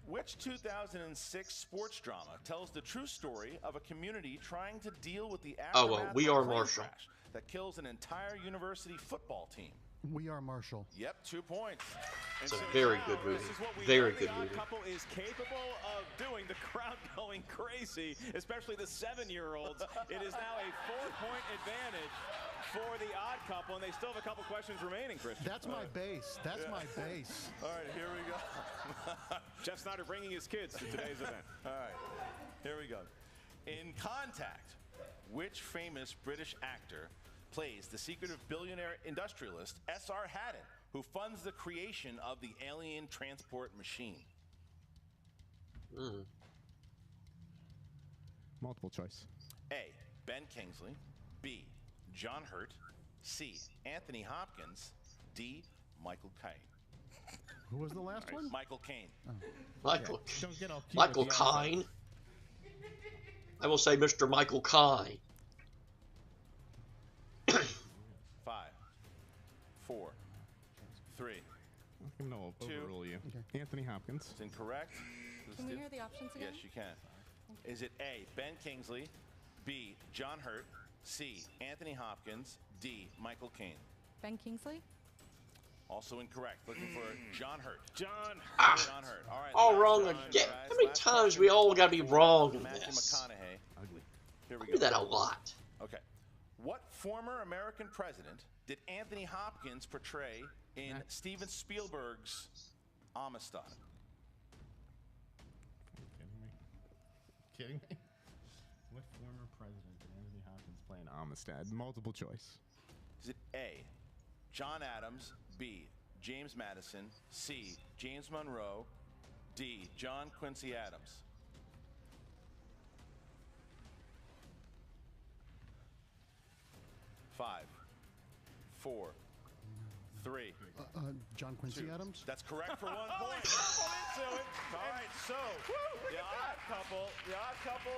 Which 2006 sports drama tells the true story of a community trying to deal with the aftermath We of a Are plane Marshall. crash that kills an entire university football team? We Are Marshall. Yep, 2 points. It's a very good movie. Very good movie. The Odd Couple is capable of doing, the crowd going crazy, especially the 7-year-olds. It is now a 4-point advantage for the Odd Couple, and they still have a couple questions remaining, Christian. That's my base. That's my base. All right, here we go. Jeff Snyder bringing his kids to today's event. All right, here we go. In Contact, which famous British actor plays the secretive billionaire industrialist S.R. Haddon, who funds the creation of the alien transport machine? Multiple choice. A. Ben Kingsley. B. John Hurt. C. Anthony Hopkins. D. Michael Caine. Who was the last one? Michael Caine. Michael. Don't get all cute Michael with the other Caine. I will say Mr. Michael Caine. 5, 4, 3. I'm gonna overrule you. Anthony Hopkins. It's incorrect. Can we hear the options again? Yes, you can. Is it A. Ben Kingsley, B. John Hurt, C. Anthony Hopkins, D. Michael Caine? Ben Kingsley? Also incorrect. Looking for John Hurt. John Hurt. All right. All wrong again. How many times we all gotta be wrong in Matthew this? McConaughey. Ugly. Here we I go. do that a lot. Okay. What former American president did Anthony Hopkins portray in Steven Spielberg's Amistad? Kidding me? What former president did Anthony Hopkins play in Amistad? Multiple choice. Is it A. John Adams, B. James Madison, C. James Monroe, D. John Quincy Adams? Five, four, 3. John Quincy 2. Adams? That's correct for 1 point. Into it. All right, so the Odd Couple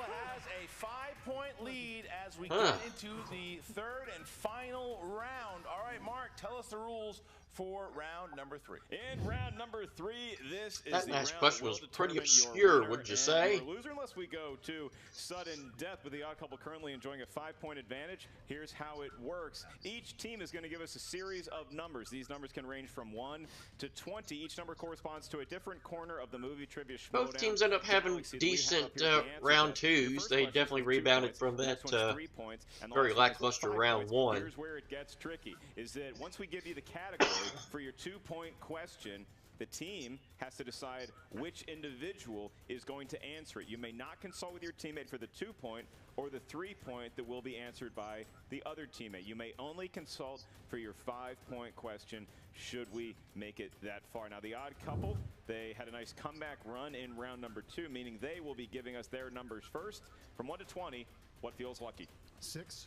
has a 5-point lead as we get into the 3rd and final round. All right, Mark, tell us the rules for round number 3. In round number 3, this is That the last round question that was will pretty determine your obscure, winner wouldn't you and say? your loser, unless we go to sudden death, with the Odd Couple currently enjoying a 5-point advantage. Here's how it works. Each team is going to give us a series of numbers. These numbers can range from 1 to 20. Each number corresponds to a different corner of the movie trivia Schmoedown. Both teams end up having Galaxy that we have decent up here for the answer. round The twos. first They question definitely is worth 2 rebounded points. from The that next one's 3 points, and the very last one is worth lackluster 5 round points. 1. Here's where it gets tricky, is that once we give you the category for your 2-point question, the team has to decide which individual is going to answer it. You may not consult with your teammate for the 2-point or the 3-point that will be answered by the other teammate. You may only consult for your 5-point question should we make it that far. Now, the Odd Couple, they had a nice comeback run in round number 2, meaning they will be giving us their numbers first. From 1 to 20, what feels lucky? 6,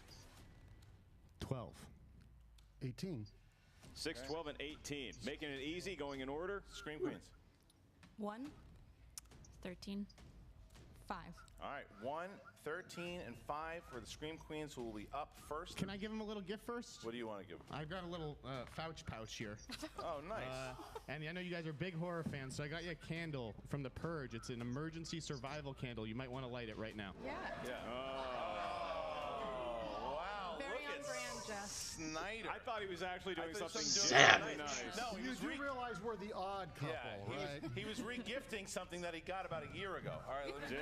12. 18. 6, 12, and 18. Making it easy, going in order. Scream Queens. 1, 13, 5. All right, 1, 13, and 5 for the Scream Queens, who will be up first. Can I give him a little gift first? What do you want to give? I've got a little pouch here. Oh, nice. And I know you guys are big horror fans, so I got you a candle from The Purge. It's an emergency survival candle. You might want to light it right now. Yeah. Oh, wow. Very Look on at brand, Jeff. Snyder. I thought he was actually doing something Damn genuinely it. nice. No, he You was do realize we're the odd couple, right? he was re-gifting something that he got about a year ago. All right, let me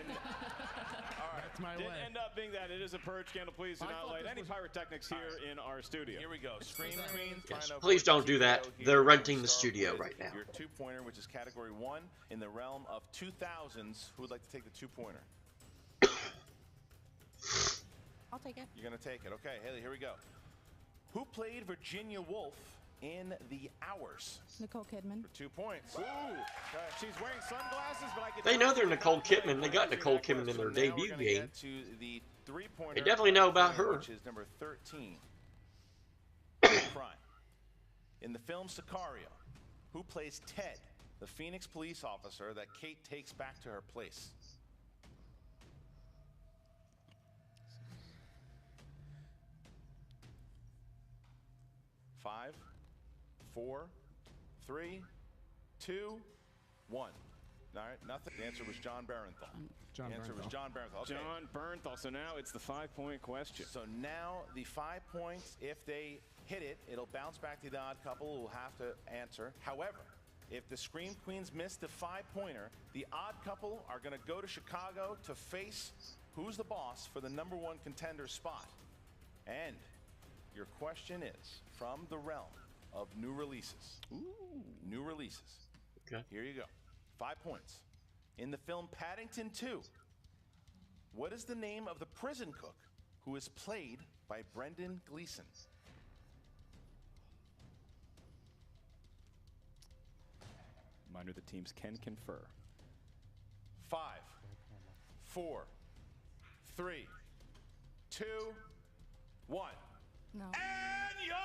That's my Didn't way. end up being that. It is a purge candle. Please do I not thought light this any was- pyrotechnics here in our studio. Here we go. Scream Queens. Yes, trying to please avoid don't do that. TKO here. They're We're gonna renting the start studio with right now. Your 2-pointer, which is category 1 in the realm of 2000s. Who would like to take the 2-pointer? I'll take it. You're going to take it. Okay, Haley, here we go. Who played Virginia Woolf in The Hours? Nicole Kidman. For 2 points. Ooh, she's wearing sunglasses, but I can They tell know they're she's Nicole not playing Kidman. They got close to Nicole that Kidman in question. their Now we're debut gonna game. get to the 3-pointer. They definitely know about her. Which is number 13. Prime. In the film Sicario, who plays Ted, the Phoenix police officer that Kate takes back to her place? Five, 4, 3, 2, 1. All right, nothing. The answer was John Barenthal. John The answer was Barenthal. John Barenthal. Okay. John Bernthal. So now it's the 5-point question. So now the 5 points, if they hit it, it'll bounce back to the odd couple who will have to answer. However, if the Scream Queens miss the 5-pointer, the odd couple are going to go to Chicago to face who's the boss for the #1 contender spot. And your question is from the realm of new releases. Ooh. New releases. Okay. Here you go. 5 points. In the film Paddington 2, what is the name of the prison cook who is played by Brendan Gleeson? Reminder, the teams can confer. 5, 4, 3, 2, 1. No. And your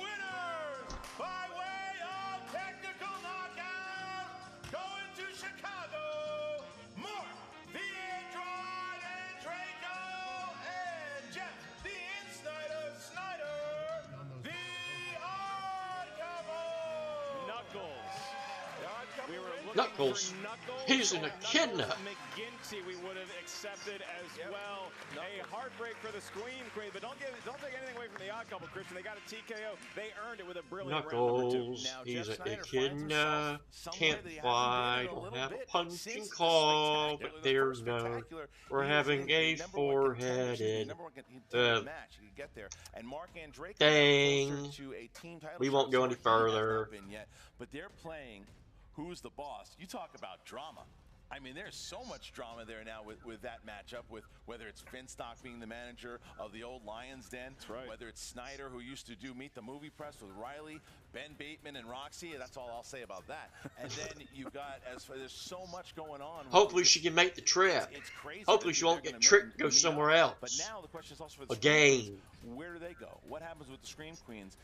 winners, by way of technical knockout, going to Chicago, Mark, the Android, and Draco, and Jeff, the Snyder, the Odd Couple. Knuckles. The Odd Couple. We were looking Knuckles. for Knuckles. He's an or echidna. Knuckles McGinty we would have accepted as well. A heartbreak for the Scream Queen, but don't take anything away from the Odd Couple, Christian. They got a TKO. They earned it with a brilliant round number 2. Knuckles. Now, He's Jeff an Snyder finds echidna. himself Can't somewhere that he fly. hasn't been in a Don't little have a bit punching since the claw. Spectacular. But The there's first no. Spectacular, We're he was having in the a #1 four-headed. contention, the #1 match. You get there, and Mark and Drake Dang. are closer to a team title We shot, won't go so any he has further. not been yet, but they're playing Who's the Boss. You talk about drama. I mean, there's so much drama there now with that matchup, with whether it's Finstock being the manager of the old Lions Den, That's right. whether it's Snyder, who used to do Meet the Movie Press with Riley, Ben Bateman and Roxy. That's all I'll say about that. And then you've got, there's so much going on. Hopefully she can make the trip. It's crazy. Hopefully she won't get tricked, go somewhere else. But now the question is also for the Again. Scream Queens, where do they go? What happens with the Scream Queens?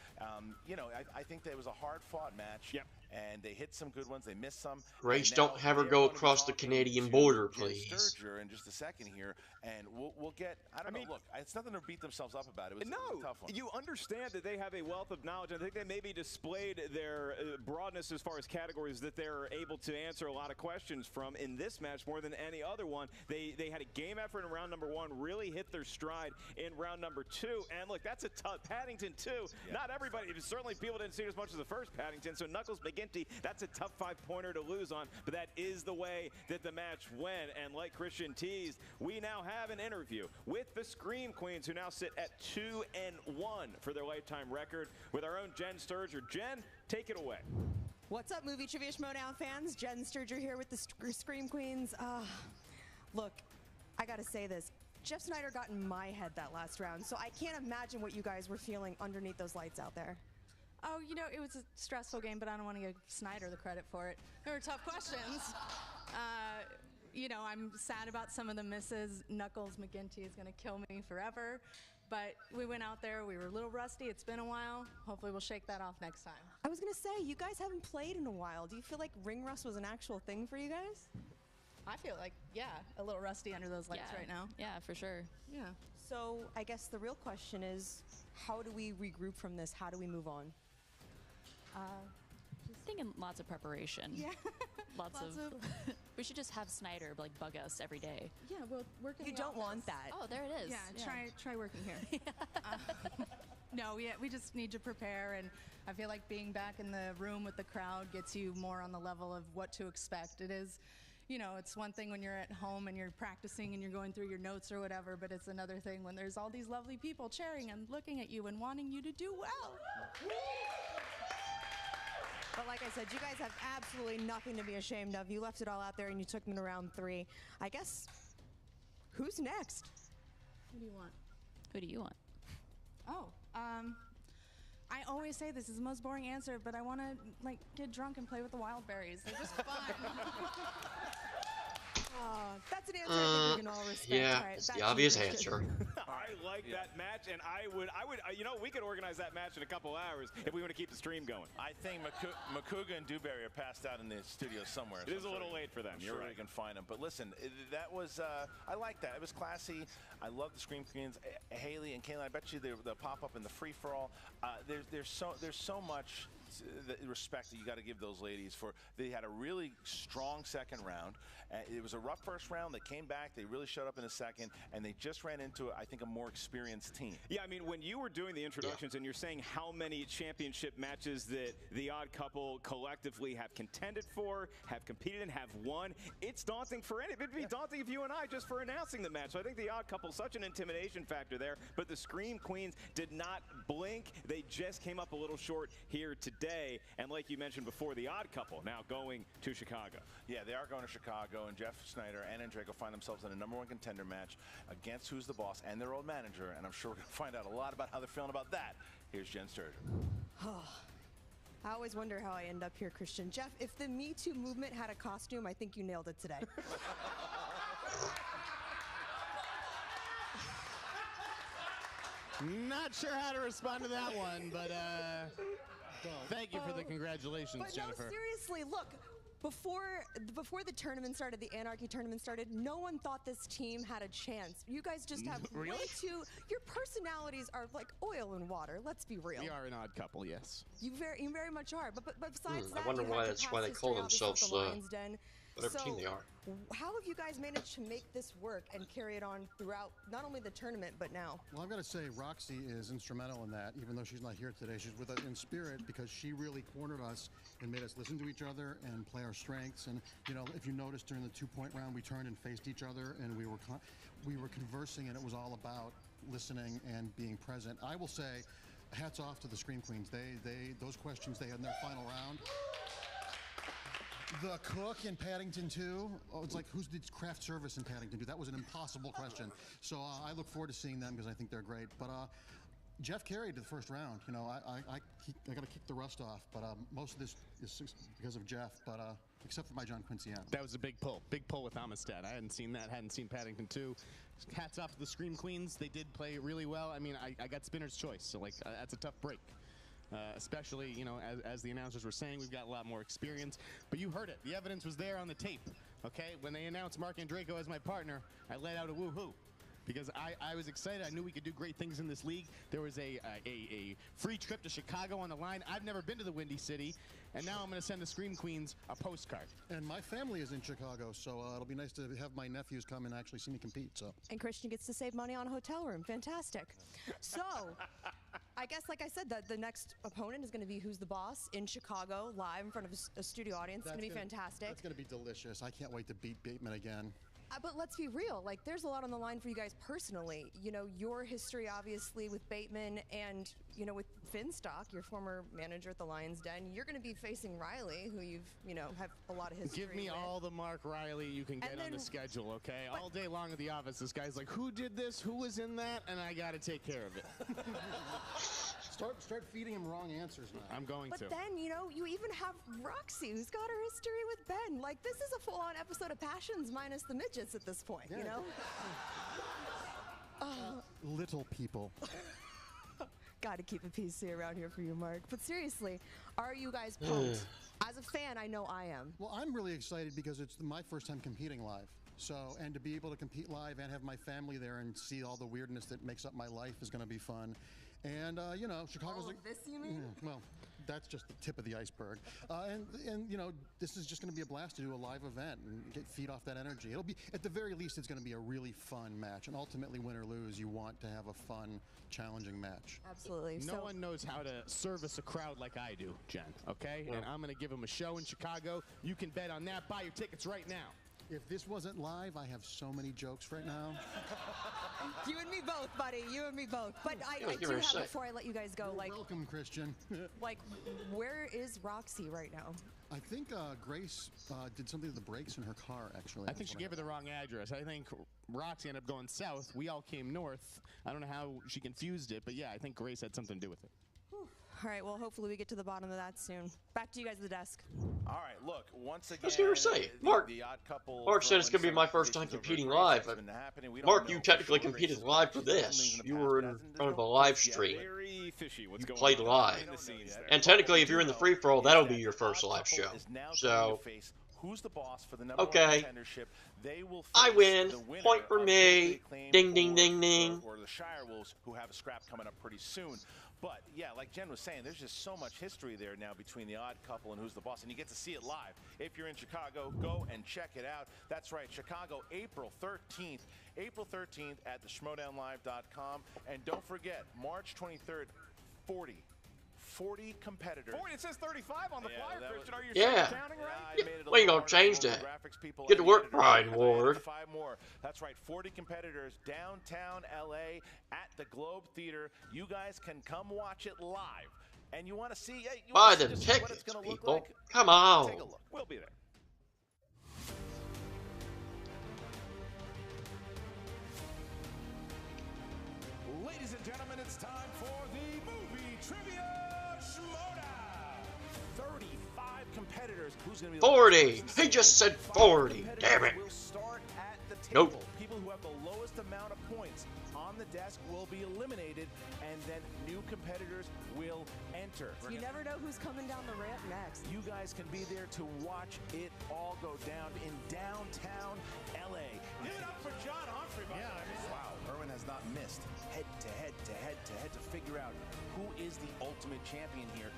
You know, I think that was a hard-fought match. Yep. And they hit some good ones. They missed some. Grace, And don't now have her they're go gonna be across the talking Canadian to border, Jen please. Sturger in just a second here, and we'll get. I don't know. Look, it's nothing to beat themselves up about. It was, it was a tough one. You understand that they have a wealth of knowledge. I think they maybe displayed their broadness as far as categories that they're able to answer a lot of questions from in this match more than any other one. They had a game effort in round number 1, really hit their stride in round number 2. And look, that's a tough Paddington 2. Yeah. Not everybody, certainly people didn't see it as much as the first Paddington. So Knuckles McGinty, that's a tough 5-pointer to lose on, but that is the way that the match went. And like Christian teased, we now have an interview with the Scream Queens, who now sit at 2-1 for their lifetime record, with our own Jen Sturger. Jen, take it away. What's up, Movie Trivia Schmoedown fans? Jen Sturger here with the Scream Queens. Look, I gotta say this. Jeff Snyder got in my head that last round, so I can't imagine what you guys were feeling underneath those lights out there. Oh, you know, it was a stressful game, but I don't want to give Snyder the credit for it. There were tough questions. You know, I'm sad about some of the misses. Knuckles McGinty is going to kill me forever. But we went out there, we were a little rusty, it's been a while. Hopefully we'll shake that off next time. I was gonna say, you guys haven't played in a while. Do you feel like ring rust was an actual thing for you guys? I feel like, yeah, a little rusty under those lights right now. Yeah, for sure. Yeah. So I guess the real question is, how do we regroup from this? How do we move on? Just thinking lots of preparation. Yeah. Lots of we should just have Snyder like bug us every day. Yeah, well, working. You don't want that. Oh, there it is. Yeah, try working here. No, we just need to prepare, and I feel like being back in the room with the crowd gets you more on the level of what to expect. It is, you know, it's one thing when you're at home and you're practicing and you're going through your notes or whatever, but it's another thing when there's all these lovely people cheering and looking at you and wanting you to do well. But like I said, you guys have absolutely nothing to be ashamed of. You left it all out there and you took them to round 3. I guess, who's next? Who do you want? Who do you want? Oh, I always say this is the most boring answer, but I want to like get drunk and play with the wild berries. They're just fun. That's an answer I think we can all respect. Yeah, right? it's Back the to you, obvious Christian. answer. I like that match, and I would, you know, we could organize that match in a couple hours if we want to keep the stream going. I think Makuga and Dewberry are passed out in the studio somewhere. It is a little late for them. You're right. We can find them. But listen, that was, I like that. It was classy. I love the Scream Queens. Haley and Kayla, I bet you they'll pop up in the free-for-all. There's so much respect that you got to give those ladies for. They had a really strong second round. It was a rough first round. They came back. They really showed up in the second, and they just ran into, I think, a more experienced team. Yeah, I mean, when you were doing the introductions and you're saying how many championship matches that the Odd Couple collectively have contended for, have competed in, have won, it's daunting for any. It'd be daunting if you and I just for announcing the match. So I think the Odd Couple, such an intimidation factor there, but the Scream Queens did not blink. They just came up a little short here today, and like you mentioned before, the Odd Couple now going to Chicago. Yeah, they are going to Chicago, and Jeff Snyder and Andrejko find themselves in a #1 contender match against Who's the Boss and their old manager, and I'm sure we're going to find out a lot about how they're feeling about that. Here's Jen Sturger. I always wonder how I end up here, Christian. Jeff, if the Me Too movement had a costume, I think you nailed it today. Not sure how to respond to that one, but thank you for the congratulations, but Jennifer. No, seriously, look. Before the tournament started, the Anarchy tournament started, no one thought this team had a chance. You guys just have way too. Your personalities are like oil and water. Let's be real. We are an odd couple, yes. You very much are. But besides that, I wonder why that's why they call themselves whatever team they are. How have you guys managed to make this work and carry it on throughout not only the tournament but now? Well, I've got to say Roxy is instrumental in that, even though she's not here today. She's with us in spirit because she really cornered us and made us listen to each other and play our strengths. And you know, if you noticed during the 2-point round, we turned and faced each other, and we were conversing, and it was all about listening and being present. I will say, hats off to the Scream Queens. Those questions they had in their final round. The cook in Paddington 2, it's like, who's the craft service in Paddington 2? That was an impossible question. So I look forward to seeing them because I think they're great. But Jeff carried the first round. You know, I got to kick the rust off, but most of this is because of Jeff, but except for my John Quincy end. That was a big pull with Amistad. I hadn't seen that, hadn't seen Paddington 2. Hats off to the Scream Queens. They did play really well. I mean, I got Spinner's choice, so like that's a tough break. Especially, you know, as the announcers were saying, we've got a lot more experience. But you heard it. The evidence was there on the tape, okay? When they announced Mark Andrejko as my partner, I let out a woo-hoo. Because I was excited. I knew we could do great things in this league. There was a free trip to Chicago on the line. I've never been to the Windy City, and now I'm going to send the Scream Queens a postcard. And my family is in Chicago, so it'll be nice to have my nephews come and actually see me compete. So. And Christian gets to save money on a hotel room. Fantastic. So, I guess, like I said, the next opponent is going to be Who's the Boss in Chicago, live in front of a studio audience. It's going to be fantastic. That's going to be delicious. I can't wait to beat Bateman again. But let's be real, like there's a lot on the line for you guys personally. You know, your history obviously with Bateman and, you know, with Finstock, your former manager at the Lions Den. You're going to be facing Riley, who you've, you know, have a lot of history Give me with. all the Mark Riley you can get on the schedule, okay? All day long at the office, this guy's like, who did this? Who was in that? And I got to take care of it. Start feeding him wrong answers now. I'm going to. But then, you know, you even have Roxy, who's got her history with Ben. Like, this is a full-on episode of Passions minus the midgets at this point, you know? Little people. Got to keep it PC around here for you, Mark. But seriously, are you guys pumped? As a fan, I know I am. Well, I'm really excited because it's my first time competing live. So, and to be able to compete live and have my family there and see all the weirdness that makes up my life is going to be fun. And, you know, Chicago's... All of this, you mean? Well, that's just the tip of the iceberg. And you know, this is just going to be a blast to do a live event and feed off that energy. It'll be, at the very least, it's going to be a really fun match. And ultimately, win or lose, you want to have a fun, challenging match. Absolutely. No one knows how to service a crowd like I do, Jen, okay? Yeah. And I'm going to give them a show in Chicago. You can bet on that. Buy your tickets right now. If this wasn't live, I have so many jokes right now. You and me both, buddy. You and me both. But I do have, before I let you guys go, like... Welcome, Christian. Like, where is Roxy right now? I think Grace did something to the brakes in her car, actually. I think she gave her the wrong address. I think Roxy ended up going south. We all came north. I don't know how she confused it, but yeah, I think Grace had something to do with it. All right, well, hopefully we get to the bottom of that soon. Back to you guys at the desk. All right, look, once again, I was going to say, Mark said it's going to be my first time competing live. Mark, you technically competed live for this. You were in front of a live stream. You played live. And technically, if you're in the free-for-all, that'll be your first live show. So, who's the boss for the okay. They will I win. Point for me. Ding, ding, ding, ding. Or the Shire Wolves, who have a scrap coming up pretty soon. But, yeah, like Jen was saying, there's just so much history there now between the Odd Couple and Who's the Boss, and you get to see it live. If you're in Chicago, go and check it out. That's right, Chicago, April 13th. April 13th at the schmoedownlive.com. And don't forget, March 23rd, 40 competitors. 40, it says 35 on the flyer, Christian. Are you counting right? Well, you gonna change that. Get to work, Brian Ward. 5 more. That's right, 40 competitors downtown LA at the Globe Theater. You guys can come watch it live. And you want to see, buy them tickets, people. Like? Come on. Take a look. We'll be there. Ladies and gentlemen, it's time for the movie trivia Schmoedown. 35 competitors. Who's going to be 40. He just said 40. Damn it. We'll start at the table. Nope. People who have the lowest amount of points on the desk will be eliminated, and then new competitors will enter. You never know who's coming down the ramp next. You guys can be there to watch it all go down in downtown LA. Give it up for John Humphrey. Wow, Irwin has not missed head to head to head to head to figure out who is the ultimate champion here.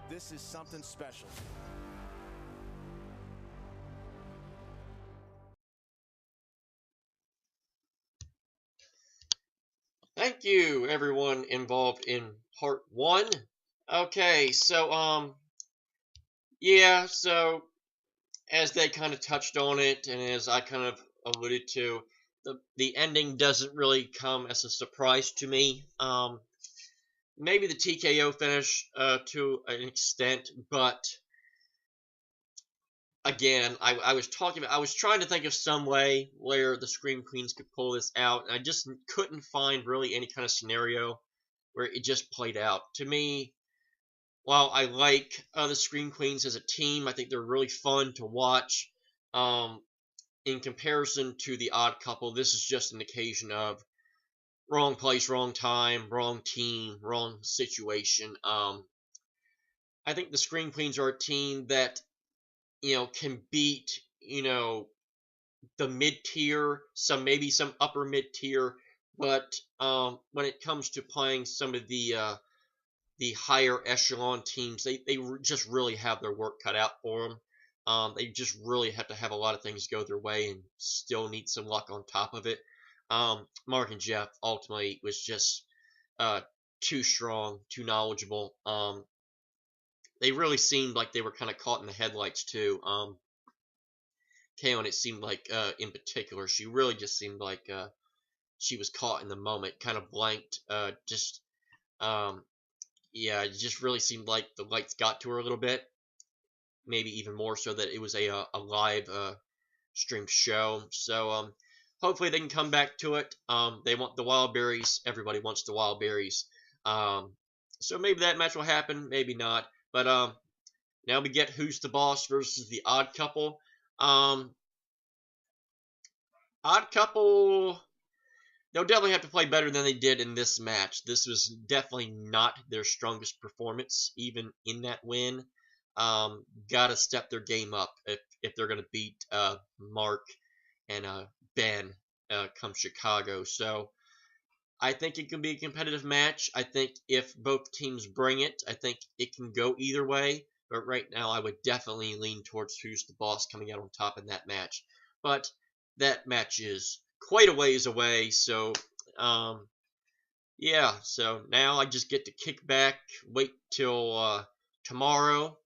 This is something special. Thank you, everyone involved in part 1. Okay, so, yeah, so, as they kind of touched on it, and as I kind of alluded to, the ending doesn't really come as a surprise to me. Maybe the TKO finish, to an extent, but, again, I was trying to think of some way where the Scream Queens could pull this out, and I just couldn't find really any kind of scenario where it just played out. To me, while I like the Scream Queens as a team, I think they're really fun to watch. In comparison to the Odd Couple, this is just an occasion of wrong place, wrong time, wrong team, wrong situation. I think the Scream Queens are a team that, can beat, the mid-tier, maybe some upper mid-tier, but when it comes to playing some of the higher echelon teams, they just really have their work cut out for them. They just really have to have a lot of things go their way and still need some luck on top of it. Mark and Jeff ultimately was just too strong, too knowledgeable. They really seemed like they were kind of caught in the headlights too. Kaylin, it seemed like in particular, she really just seemed like she was caught in the moment, kind of blanked. Yeah, it just really seemed like the lights got to her a little bit. Maybe even more so that it was a live stream show. So hopefully they can come back to it. They want the Wild Berries. Everybody wants the Wild Berries. So maybe that match will happen, maybe not. But now we get Who's the Boss versus the Odd Couple. Odd Couple, they'll definitely have to play better than they did in this match. This was definitely not their strongest performance, even in that win. Gotta step their game up if they're gonna beat Mark and Ben come Chicago. So I think it can be a competitive match. I think if both teams bring it, I think it can go either way. But right now, I would definitely lean towards Who's the Boss coming out on top in that match. But that match is quite a ways away. So, yeah. So now I just get to kick back, wait till tomorrow.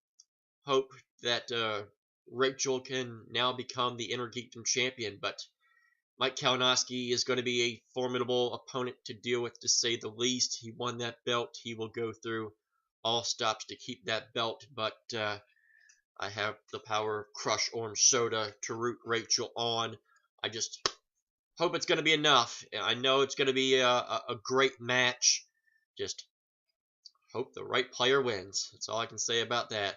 Hope that Rachel can now become the Inner Geekdom champion. But Mike Kalinowski is going to be a formidable opponent to deal with, to say the least. He won that belt. He will go through all stops to keep that belt, but I have the power of Crush Orange Soda to root Rachel on. I just hope it's going to be enough. I know it's going to be a great match. Just hope the right player wins. That's all I can say about that.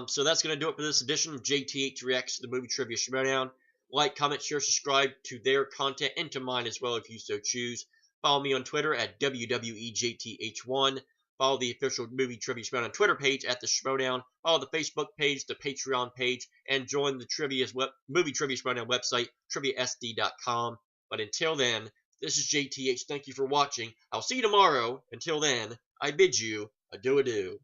So that's going to do it for this edition of JTH Reacts to the Movie Trivia Schmoedown. Like, comment, share, subscribe to their content and to mine as well if you so choose. Follow me on Twitter at WWEJTH1. Follow the official Movie Trivia Schmoedown Twitter page at the Schmoedown. Follow the Facebook page, the Patreon page, and join the Movie Trivia Schmoedown website, triviasd.com. But until then, this is JTH. Thank you for watching. I'll see you tomorrow. Until then, I bid you adieu-adieu.